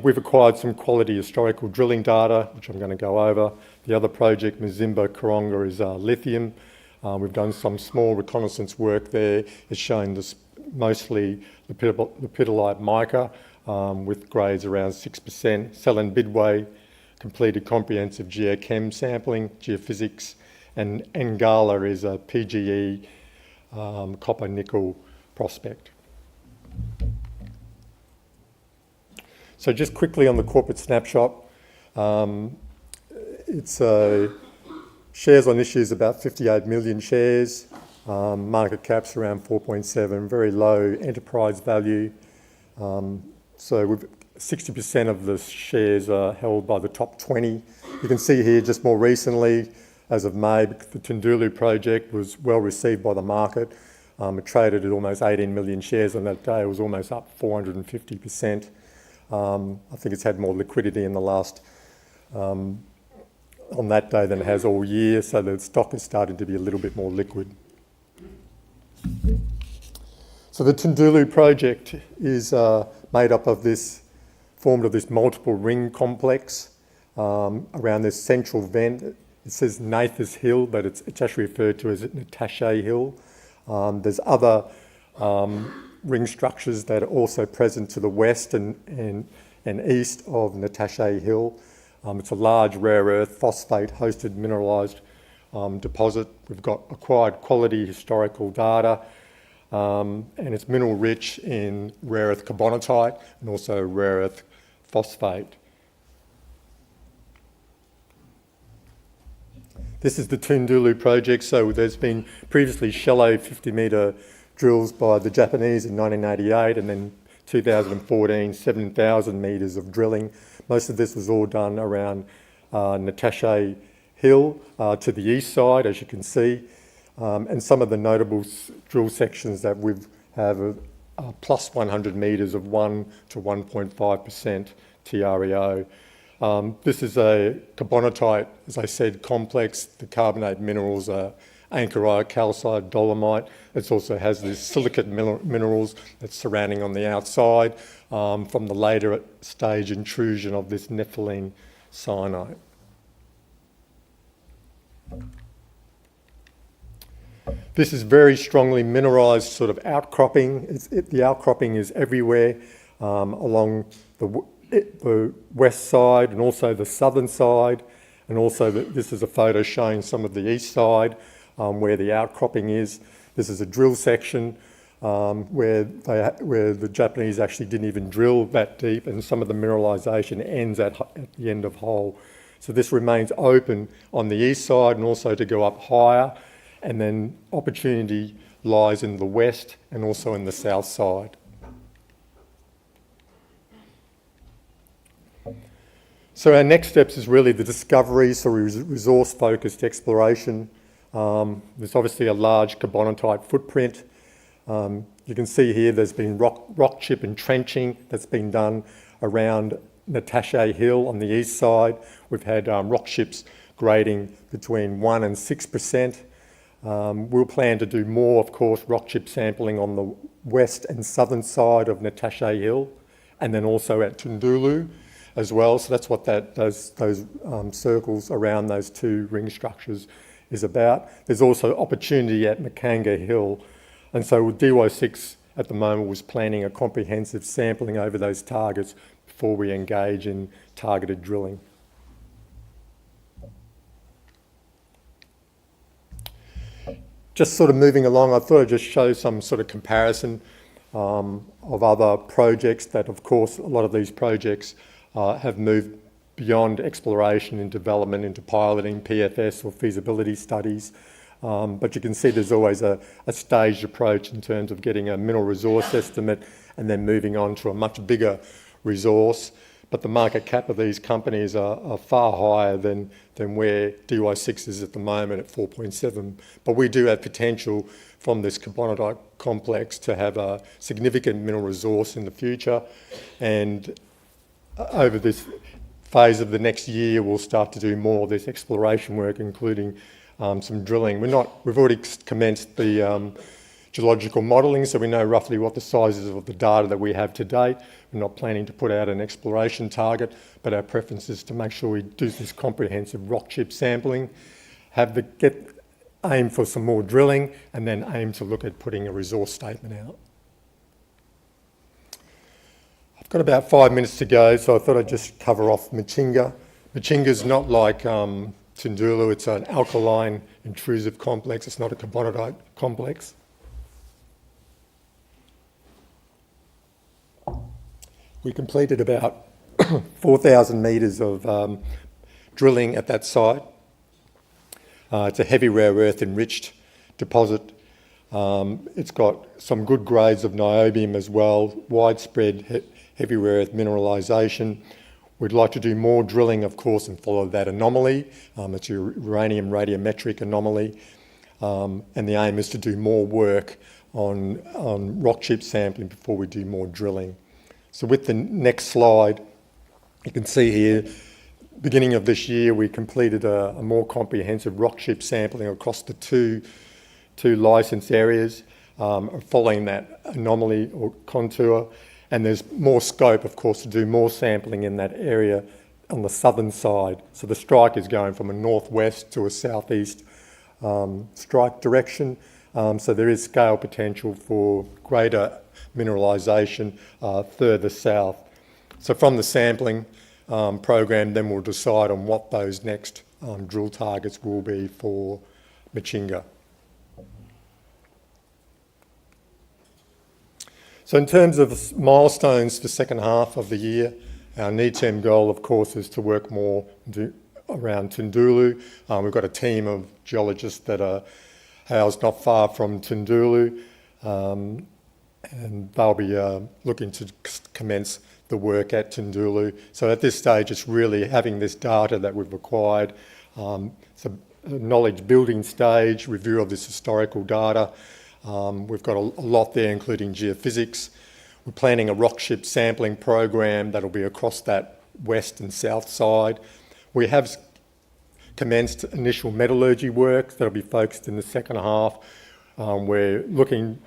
We've acquired some quality historical drilling data, which I'm going to go over. The other project, Mzimba Karonga, is lithium. We've done some small reconnaissance work there. It's showing this mostly lepidolite mica with grades around 6%. Selen Bidway completed comprehensive geochem sampling, geophysics, and Ngala is a PGE copper nickel prospect. So just quickly on the corporate snapshot, it's shares on issue is about 58 million shares, market cap's around 4.7, very low enterprise value. So 60% of the shares are held by the top 20. You can see here just more recently, as of May, the Tundulu project was well received by the market. It traded at almost 18 million shares on that day. It was almost up 450%. I think it's had more liquidity in the last, on that day than it has all year, so the stock is starting to be a little bit more liquid. So the Tundulu project is made up of formed of this multiple ring complex around this central vent. It says Nathas Hill, but it's actually referred to as Natasha Hill. There's other ring structures that are also present to the west and east of Natasha Hill. It's a large rare earth phosphate hosted mineralised deposit. We've got acquired quality historical data, and it's mineral rich in rare earth carbonatite and also rare earth phosphate. This is the Tundulu project. So there's been previously shallow 50-metre drills by the Japanese in 1988, and then 2014, 7,000 metres of drilling. Most of this was all done around Natasha Hill to the east side, as you can see. And some of the notable drill sections that we have are plus 100 metres of 1 to 1.5% TREO. This is a carbonatite, as I said, complex. The carbonate minerals are anchorite, calcite, dolomite. It also has these silicate minerals that's surrounding on the outside from the later stage intrusion of this nepheline cyanide. This is very strongly mineralised sort of outcropping. The outcropping is everywhere along the west side and also the southern side. And also this is a photo showing some of the east side where the outcropping is. This is a drill section where the Japanese actually didn't even drill that deep, and some of the mineralisation ends at the end of hole. So this remains open on the east side and also to go up higher, and then opportunity lies in the west and also in the south side. So our next steps is really the discovery, so resource-focused exploration. There's obviously a large carbonatite footprint. You can see here there's been rock chip and trenching that's been done around Natasha Hill on the east side. We've had rock chips grading between 1 and 6%. We'll plan to do more, of course, rock chip sampling on the west and southern side of Natasha Hill, and then also at Tundulu as well. So that's what those circles around those two ring structures is about. There's also opportunity at Makanga Hill. And so DY6 at the moment was planning a comprehensive sampling over those targets before we engage in targeted drilling. Just sort of moving along, I thought I'd just show some sort of comparison of other projects that, of course, a lot of these projects have moved beyond exploration and development into piloting, PFS or feasibility studies. But you can see there's always a staged approach in terms of getting a mineral resource estimate and then moving on to a much bigger resource. But the market cap of these companies are far higher than where DY6 is at the moment at 4.7. But we do have potential from this carbonatite complex to have a significant mineral resource in the future. And over this phase of the next year, we'll start to do more of this exploration work, including some drilling. We've already commenced the geological modelling, so we know roughly what the size is of the data that we have to date. We're not planning to put out an exploration target, but our preference is to make sure we do this comprehensive rock chip sampling, aim for some more drilling, and then aim to look at putting a resource statement out. I've got about 5 minutes to go, so I thought I'd just cover off Machinga. Machinga's not like Tundulu, it's an alkaline intrusive complex, it's not a carbonatite complex. We completed about 4,000 metres of drilling at that site. It's a heavy rare earth enriched deposit. It's got some good grades of niobium as well, widespread heavy rare earth mineralisation. We'd like to do more drilling, of course, and follow that anomaly. It's a uranium radiometric anomaly. And the aim is to do more work on rock chip sampling before we do more drilling. So with the next slide, you can see here, beginning of this year, we completed a more comprehensive rock chip sampling across the two licensed areas, following that anomaly or contour. And there's more scope, of course, to do more sampling in that area on the southern side. So the strike is going from a northwest to a southeast strike direction. So there is scale potential for greater mineralisation further south. So from the sampling program, then we'll decide on what those next drill targets will be for Machinga. So in terms of milestones for the second half of the year, our near-term goal, of course, is to work more around Tundulu. We've got a team of geologists that are housed not far from Tundulu, and they'll be looking to commence the work at Tundulu. So at this stage, it's really having this data that we've acquired. It's a knowledge building stage, review of this historical data. We've got a lot there, including geophysics. We're planning a rock chip sampling program that'll be across that west and south side. We have commenced initial metallurgy work that'll be focused in the second half. We're looking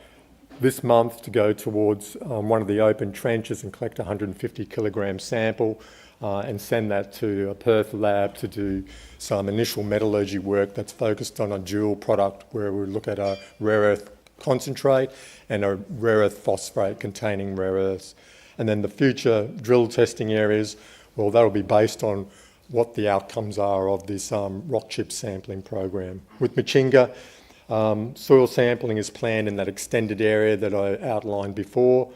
this month to go towards one of the open trenches and collect a 150 kilogram sample and send that to a Perth lab to do some initial metallurgy work that's focused on a dual product where we look at a rare earth concentrate and a rare earth phosphate containing rare earths. And then the future drill testing areas, well, that'll be based on what the outcomes are of this rock chip sampling program. With Machinga, soil sampling is planned in that extended area that I outlined before,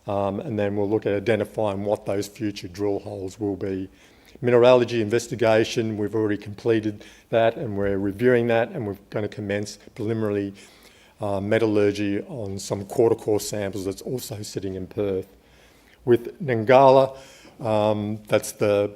and then we'll look at identifying what those future drill holes will be. Mineralogy investigation, we've already completed that and we're reviewing that, and we're going to commence preliminary metallurgy on some quarter core samples that's also sitting in Perth. With Nangala, that's the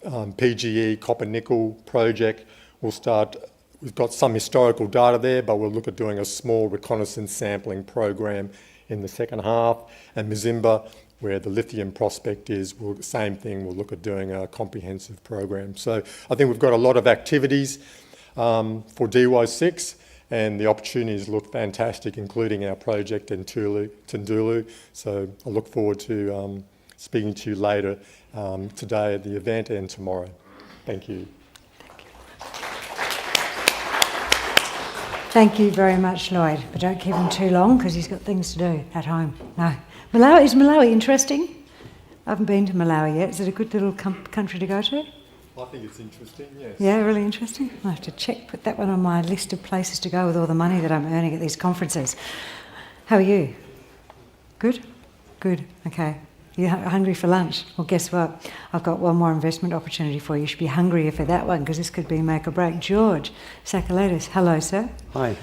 PGE copper nickel project. We've got some historical data there, but we'll look at doing a small reconnaissance sampling program in the second half. And Mzimba, where the lithium prospect is, same thing, we'll look at doing a comprehensive program. So I think we've got a lot of activities for DY6, and the opportunities look fantastic, including our project in Tundulu. So I look forward to speaking to you later today at the event and tomorrow. Thank you.
Thank you very much, Lloyd. But don't keep him too long because he's got things to do at home. No. Malawi, is Malawi interesting? I haven't been to Malawi yet. Is it a good little country to go to?
I think it's interesting, yes.
Yeah, really interesting. I'll have to put that one on my list of places to go with all the money that I'm earning at these conferences. How are you? Good? Good, okay. You hungry for lunch? Well, guess what? I've got one more investment opportunity for you. You should be hungrier for that one because this could be make or break. George Sakalatis, hello, sir.
Hi.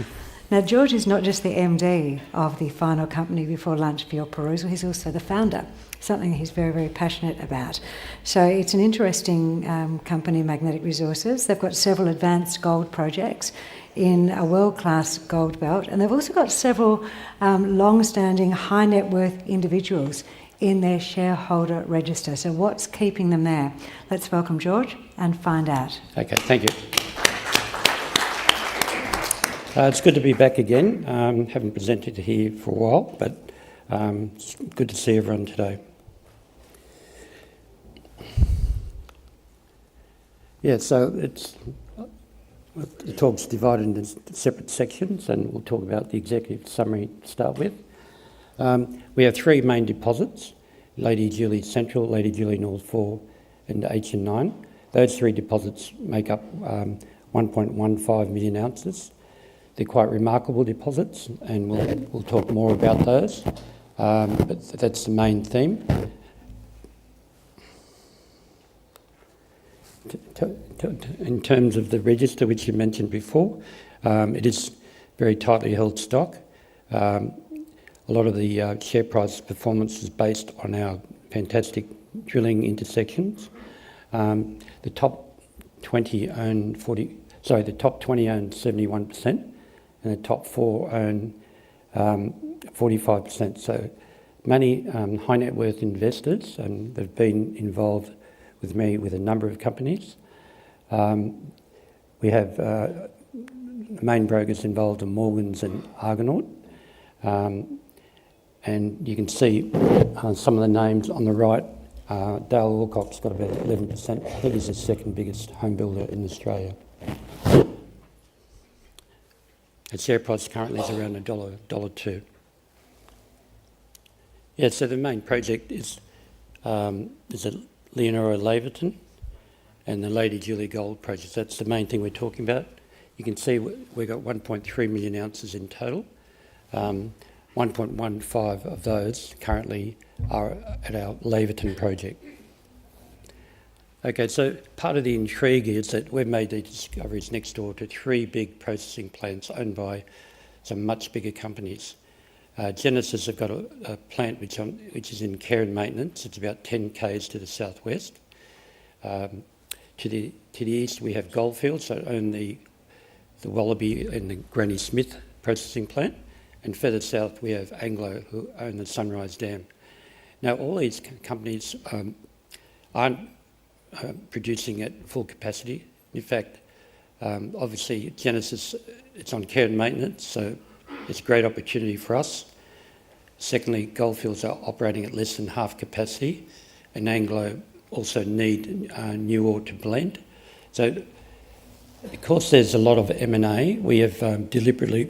Now, George is not just the MD of the final company before lunch for your perusal, he's also the founder, something he's very, very passionate about. So it's an interesting company, Magnetic Resources. They've got several advanced gold projects in a world-class gold belt, and they've also got several long-standing high net worth individuals in their shareholder register. So what's keeping them there? Let's welcome George and find out.
Okay, thank you. It's good to be back again. Haven't presented here for a while, but it's good to see everyone today. Yeah, so the talk's divided into separate sections, and we'll talk about the executive summary to start with. We have three main deposits: Lady Julie Central, Lady Julie North 4 and HN9. Those three deposits make up 1.15 million ounces. They're quite remarkable deposits, and we'll talk more about those, but that's the main theme. In terms of the register, which you mentioned before, it is very tightly held stock. A lot of the share price performance is based on our fantastic drilling intersections. The top 20 own 71%, and the top 4 own 45%. So many high net worth investors that have been involved with me with a number of companies. We have the main brokers involved in Morgans and Argonaut. And you can see some of the names on the right. Dale Wilcock's got about 11%. I think he's the second biggest home builder in Australia. The share price currently is around $1.02. Yeah, so the main project is at Leonora Laverton and the Lady Julie Gold project. That's the main thing we're talking about. You can see we've got 1.3 million ounces in total. 1.15 of those currently are at our Laverton project. Okay, so part of the intrigue is that we've made these discoveries next door to three big processing plants owned by some much bigger companies. Genesis have got a plant which is in care and maintenance. It's about 10 k's to the southwest. To the east we have Goldfields that own the Wallaby and the Granny Smith processing plant, and further south we have Anglo, who own the Sunrise Dam. Now all these companies aren't producing at full capacity. In fact, obviously Genesis, it's on care and maintenance, so it's a great opportunity for us. Secondly, Goldfields are operating at less than half capacity, and Anglo also need new ore to blend. So, because there's a lot of M&A, we have deliberately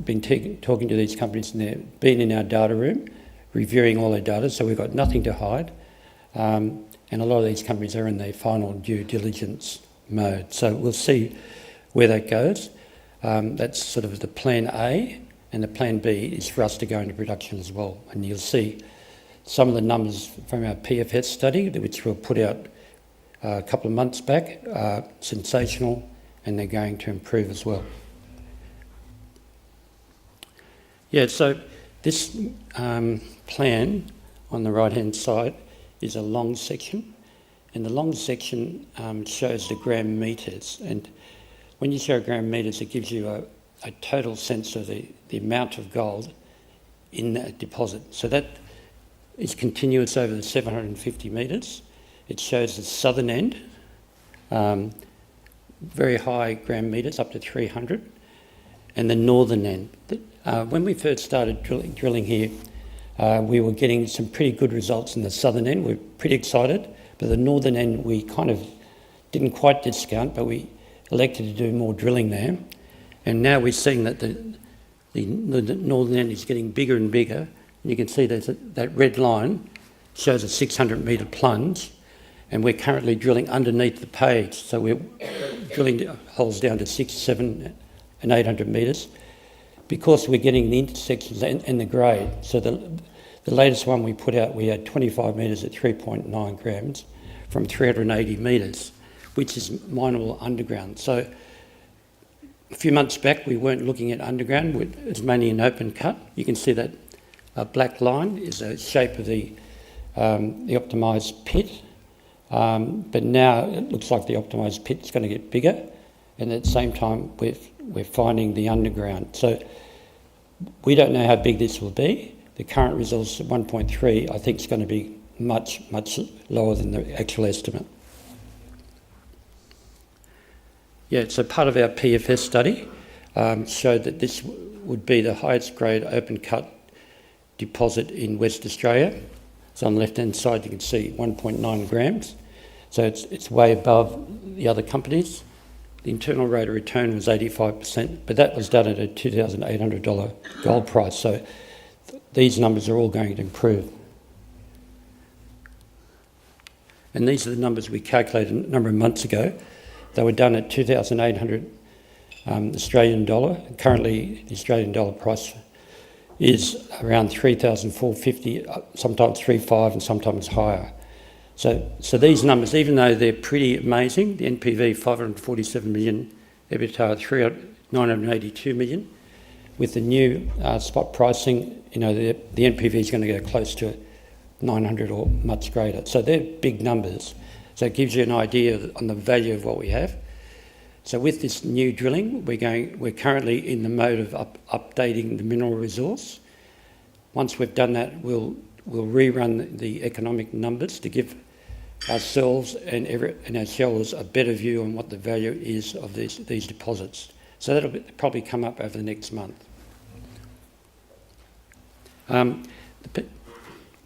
been talking to these companies, and they've been in our data room, reviewing all their data, so we've got nothing to hide. And and a lot of these companies are in their final due diligence mode. So we'll see where that goes. That's sort of the plan A, and the plan B is for us to go into production as well. And you'll see some of the numbers from our PFS study, which we'll put out a couple of months back, are sensational, and they're going to improve as well. Yeah, so this plan on the right-hand side is a long section, and the long section shows the gram metres. And when you show gram metres, it gives you a total sense of the amount of gold in that deposit. So that is continuous over the 750 metres. It shows the southern end, very high gram metres, up to 300, and the northern end. When we first started drilling here, we were getting some pretty good results in the southern end. We were pretty excited, but the northern end we kind of didn't quite discount, but we elected to do more drilling there. And now we're seeing that the northern end is getting bigger and bigger. And you can see that red line shows a 600 metre plunge, and we're currently drilling underneath the page. So we're drilling holes down to 6, 7 and 800 metres because we're getting the intersections and the grade. So the latest one we put out, we had 25 metres at 3.9 grams from 380 metres, which is mineable underground. So a few months back we weren't looking at underground, it's mainly an open cut. You can see that black line is the shape of the optimised pit. But now it looks like the optimised pit is going to get bigger, and at the same time we're finding the underground. So we don't know how big this will be. The current resource at 1.3 I think is going to be much, much lower than the actual estimate. Yeah, so part of our PFS study showed that this would be the highest grade open cut deposit in West Australia. So on the left-hand side you can see 1.9 grams. So it's way above the other companies. The internal rate of return was 85%, but that was done at a $2,800 gold price. So these numbers are all going to improve. And these are the numbers we calculated a number of months ago. They were done at 2,800 Australian dollar. Currently, the Australian dollar price is around 3,450, sometimes 3,500 and sometimes higher. So these numbers, even though they're pretty amazing, the NPV 547 million, EBITDA 982 million, with the new spot pricing, you know, the NPV is going to go close to 900 or much greater. So they're big numbers. So it gives you an idea on the value of what we have. So with this new drilling, we're currently in the mode of updating the mineral resource. Once we've done that, we'll rerun the economic numbers to give ourselves and our shareholders a better view on what the value is of these deposits. So that'll probably come up over the next month.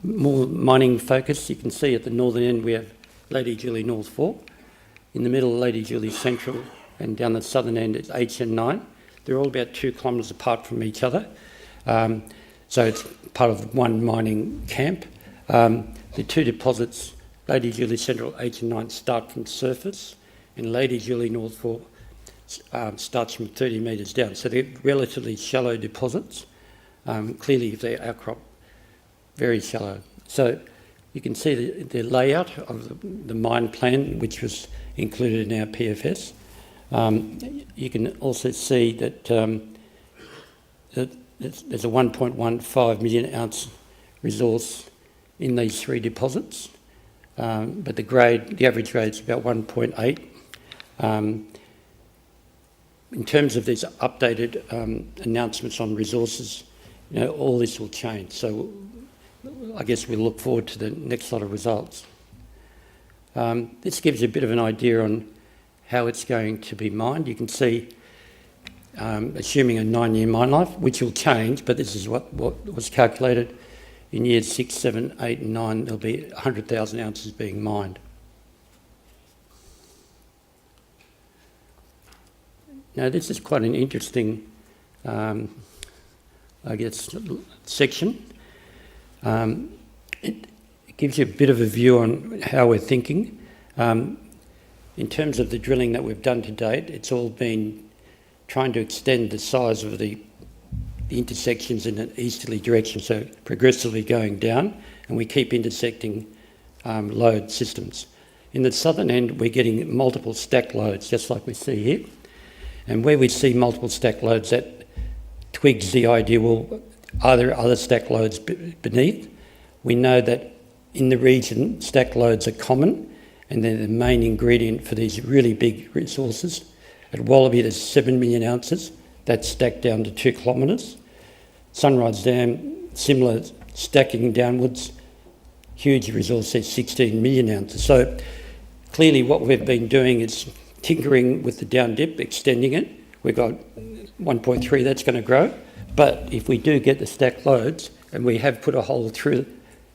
More mining focus, you can see at the northern end we have Lady Julie North Fork. In the middle, Lady Julie Central, and down the southern end it's HN9. They're all about 2 kilometres apart from each other. So it's part of one mining camp. The two deposits, Lady Julie Central, HN9, start from surface, and Lady Julie North Fork starts from 30 metres down. So they're relatively shallow deposits. Clearly, if they're outcrop, very shallow. So you can see the layout of the mine plan, which was included in our PFS. You can also see that there's a 1.15 million ounce resource in these 3 deposits, but the average grade is about 1.8. In terms of these updated announcements on resources, you know, all this will change. So I guess we'll look forward to the next lot of results. This gives you a bit of an idea on how it's going to be mined. You can see, assuming a 9-year mine life, which will change, but this is what was calculated. In years 6, 7, 8 and 9, there'll be 100,000 ounces being mined. Now this is quite an interesting, I guess, section. It gives you a bit of a view on how we're thinking. In terms of the drilling that we've done to date, it's all been trying to extend the size of the intersections in an easterly direction, so progressively going down, and we keep intersecting load systems. In the southern end, we're getting multiple stack loads, just like we see here. And where we see multiple stack loads, that twigs the idea, well, are there other stack loads beneath? We know that in the region, stack loads are common, and they're the main ingredient for these really big resources. At Wallaby, there's 7 million ounces. That's stacked down to 2 kilometres. Sunrise Dam, similar, stacking downwards. Huge resource there, 16 million ounces. So clearly what we've been doing is tinkering with the down dip, extending it. We've got 1.3 that's going to grow. But if we do get the stack loads, and we have put a hole through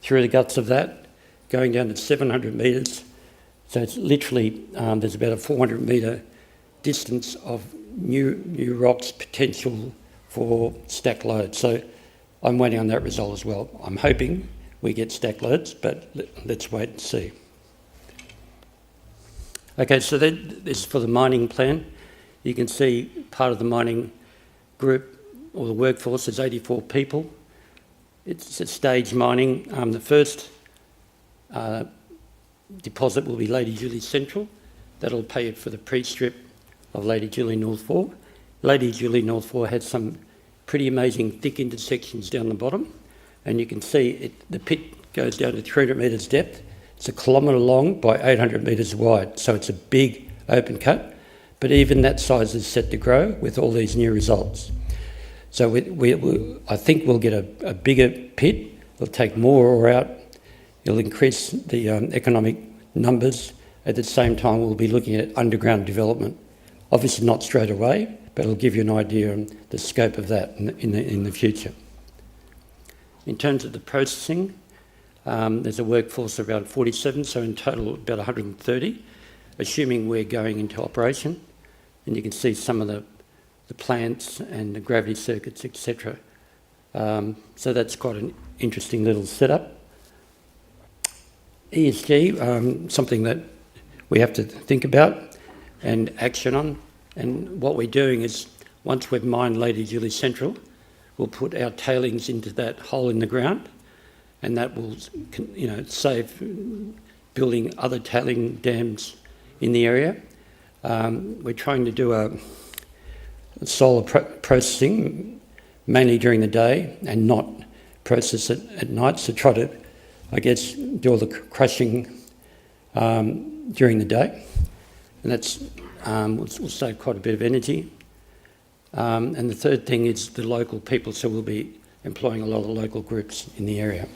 the guts of that, going down to 700 metres, so it's literally, there's about a 400 metre distance of new rocks potential for stack loads. So I'm waiting on that result as well. I'm hoping we get stack loads, but let's wait and see. Okay, so this is for the mining plan. You can see part of the mining group, or the workforce, is 84 people. It's a stage mining. The first deposit will be Lady Julie Central. That'll pay for the pre-strip of Lady Julie North 4. Lady Julie North 4 has some pretty amazing thick intersections down the bottom, and you can see the pit goes down to 300 metres depth. It's 1 kilometre long by 800 metres wide, so it's a big open cut, but even that size is set to grow with all these new results. So I think we'll get a bigger pit. We'll take more ore out. It'll increase the economic numbers. At the same time, we'll be looking at underground development. Obviously not straight away, but it'll give you an idea on the scope of that in the future. In terms of the processing, there's a workforce of around 47, so in total about 130, assuming we're going into operation. And you can see some of the plants and the gravity circuits, etc. So that's quite an interesting little setup. ESG, something that we have to think about and action on. And what we're doing is, once we've mined Lady Julie Central, we'll put our tailings into that hole in the ground, and that will, save building other tailing dams in the area. We're trying to do a solar processing, mainly during the day, and not process it at night. So try to, do all the crushing during the day, and that's will save quite a bit of energy. And the third thing is the local people, so we'll be employing a lot of local groups in the area.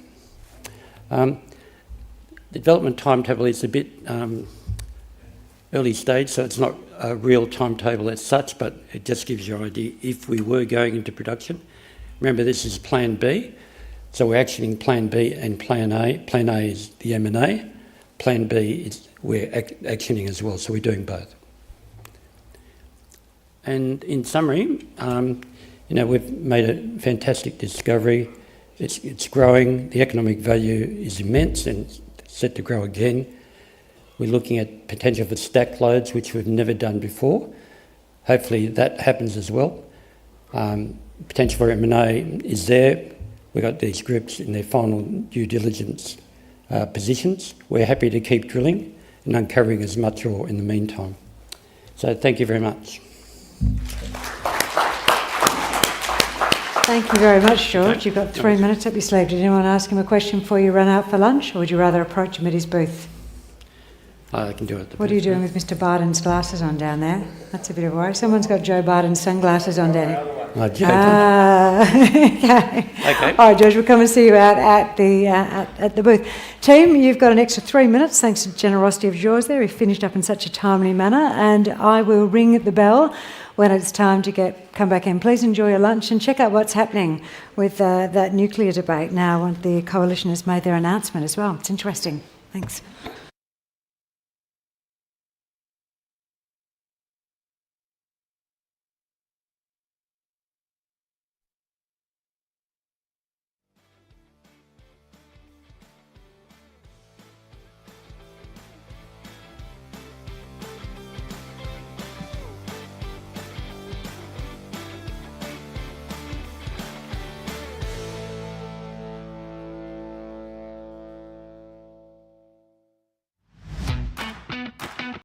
The development timetable is a bit early stage, so it's not a real timetable as such, but it just gives you an idea if we were going into production. Remember, this is Plan B, so we're actioning Plan B and Plan A. Plan A is the M&A. Plan B is we're actioning as well, so we're doing both. And in summary, we've made a fantastic discovery. It's growing. The economic value is immense and set to grow again. We're looking at potential for stack loads, which we've never done before. Hopefully that happens as well. Potential for M&A is there. We've got these groups in their final due diligence positions. We're happy to keep drilling and uncovering as much ore in the meantime. So thank you very much.
Thank you very much, George. You've got 3 minutes up your sleeve. Did anyone ask him a question before you run out for lunch, or would you rather approach him at his booth?
I can do it.
What are you doing with Mr. Barden's glasses on down there? That's a bit of a worry. Someone's got Joe Barden's sunglasses on down there. Okay. All right, George, we'll come and see you out at the booth. Team, you've got an extra 3 minutes, thanks to the generosity of yours there. We've finished up in such a timely manner, and I will ring the bell when it's time to come back in. Please enjoy your lunch and check out what's happening with that nuclear debate now. The Coalition has made their announcement as well. It's interesting. Thanks.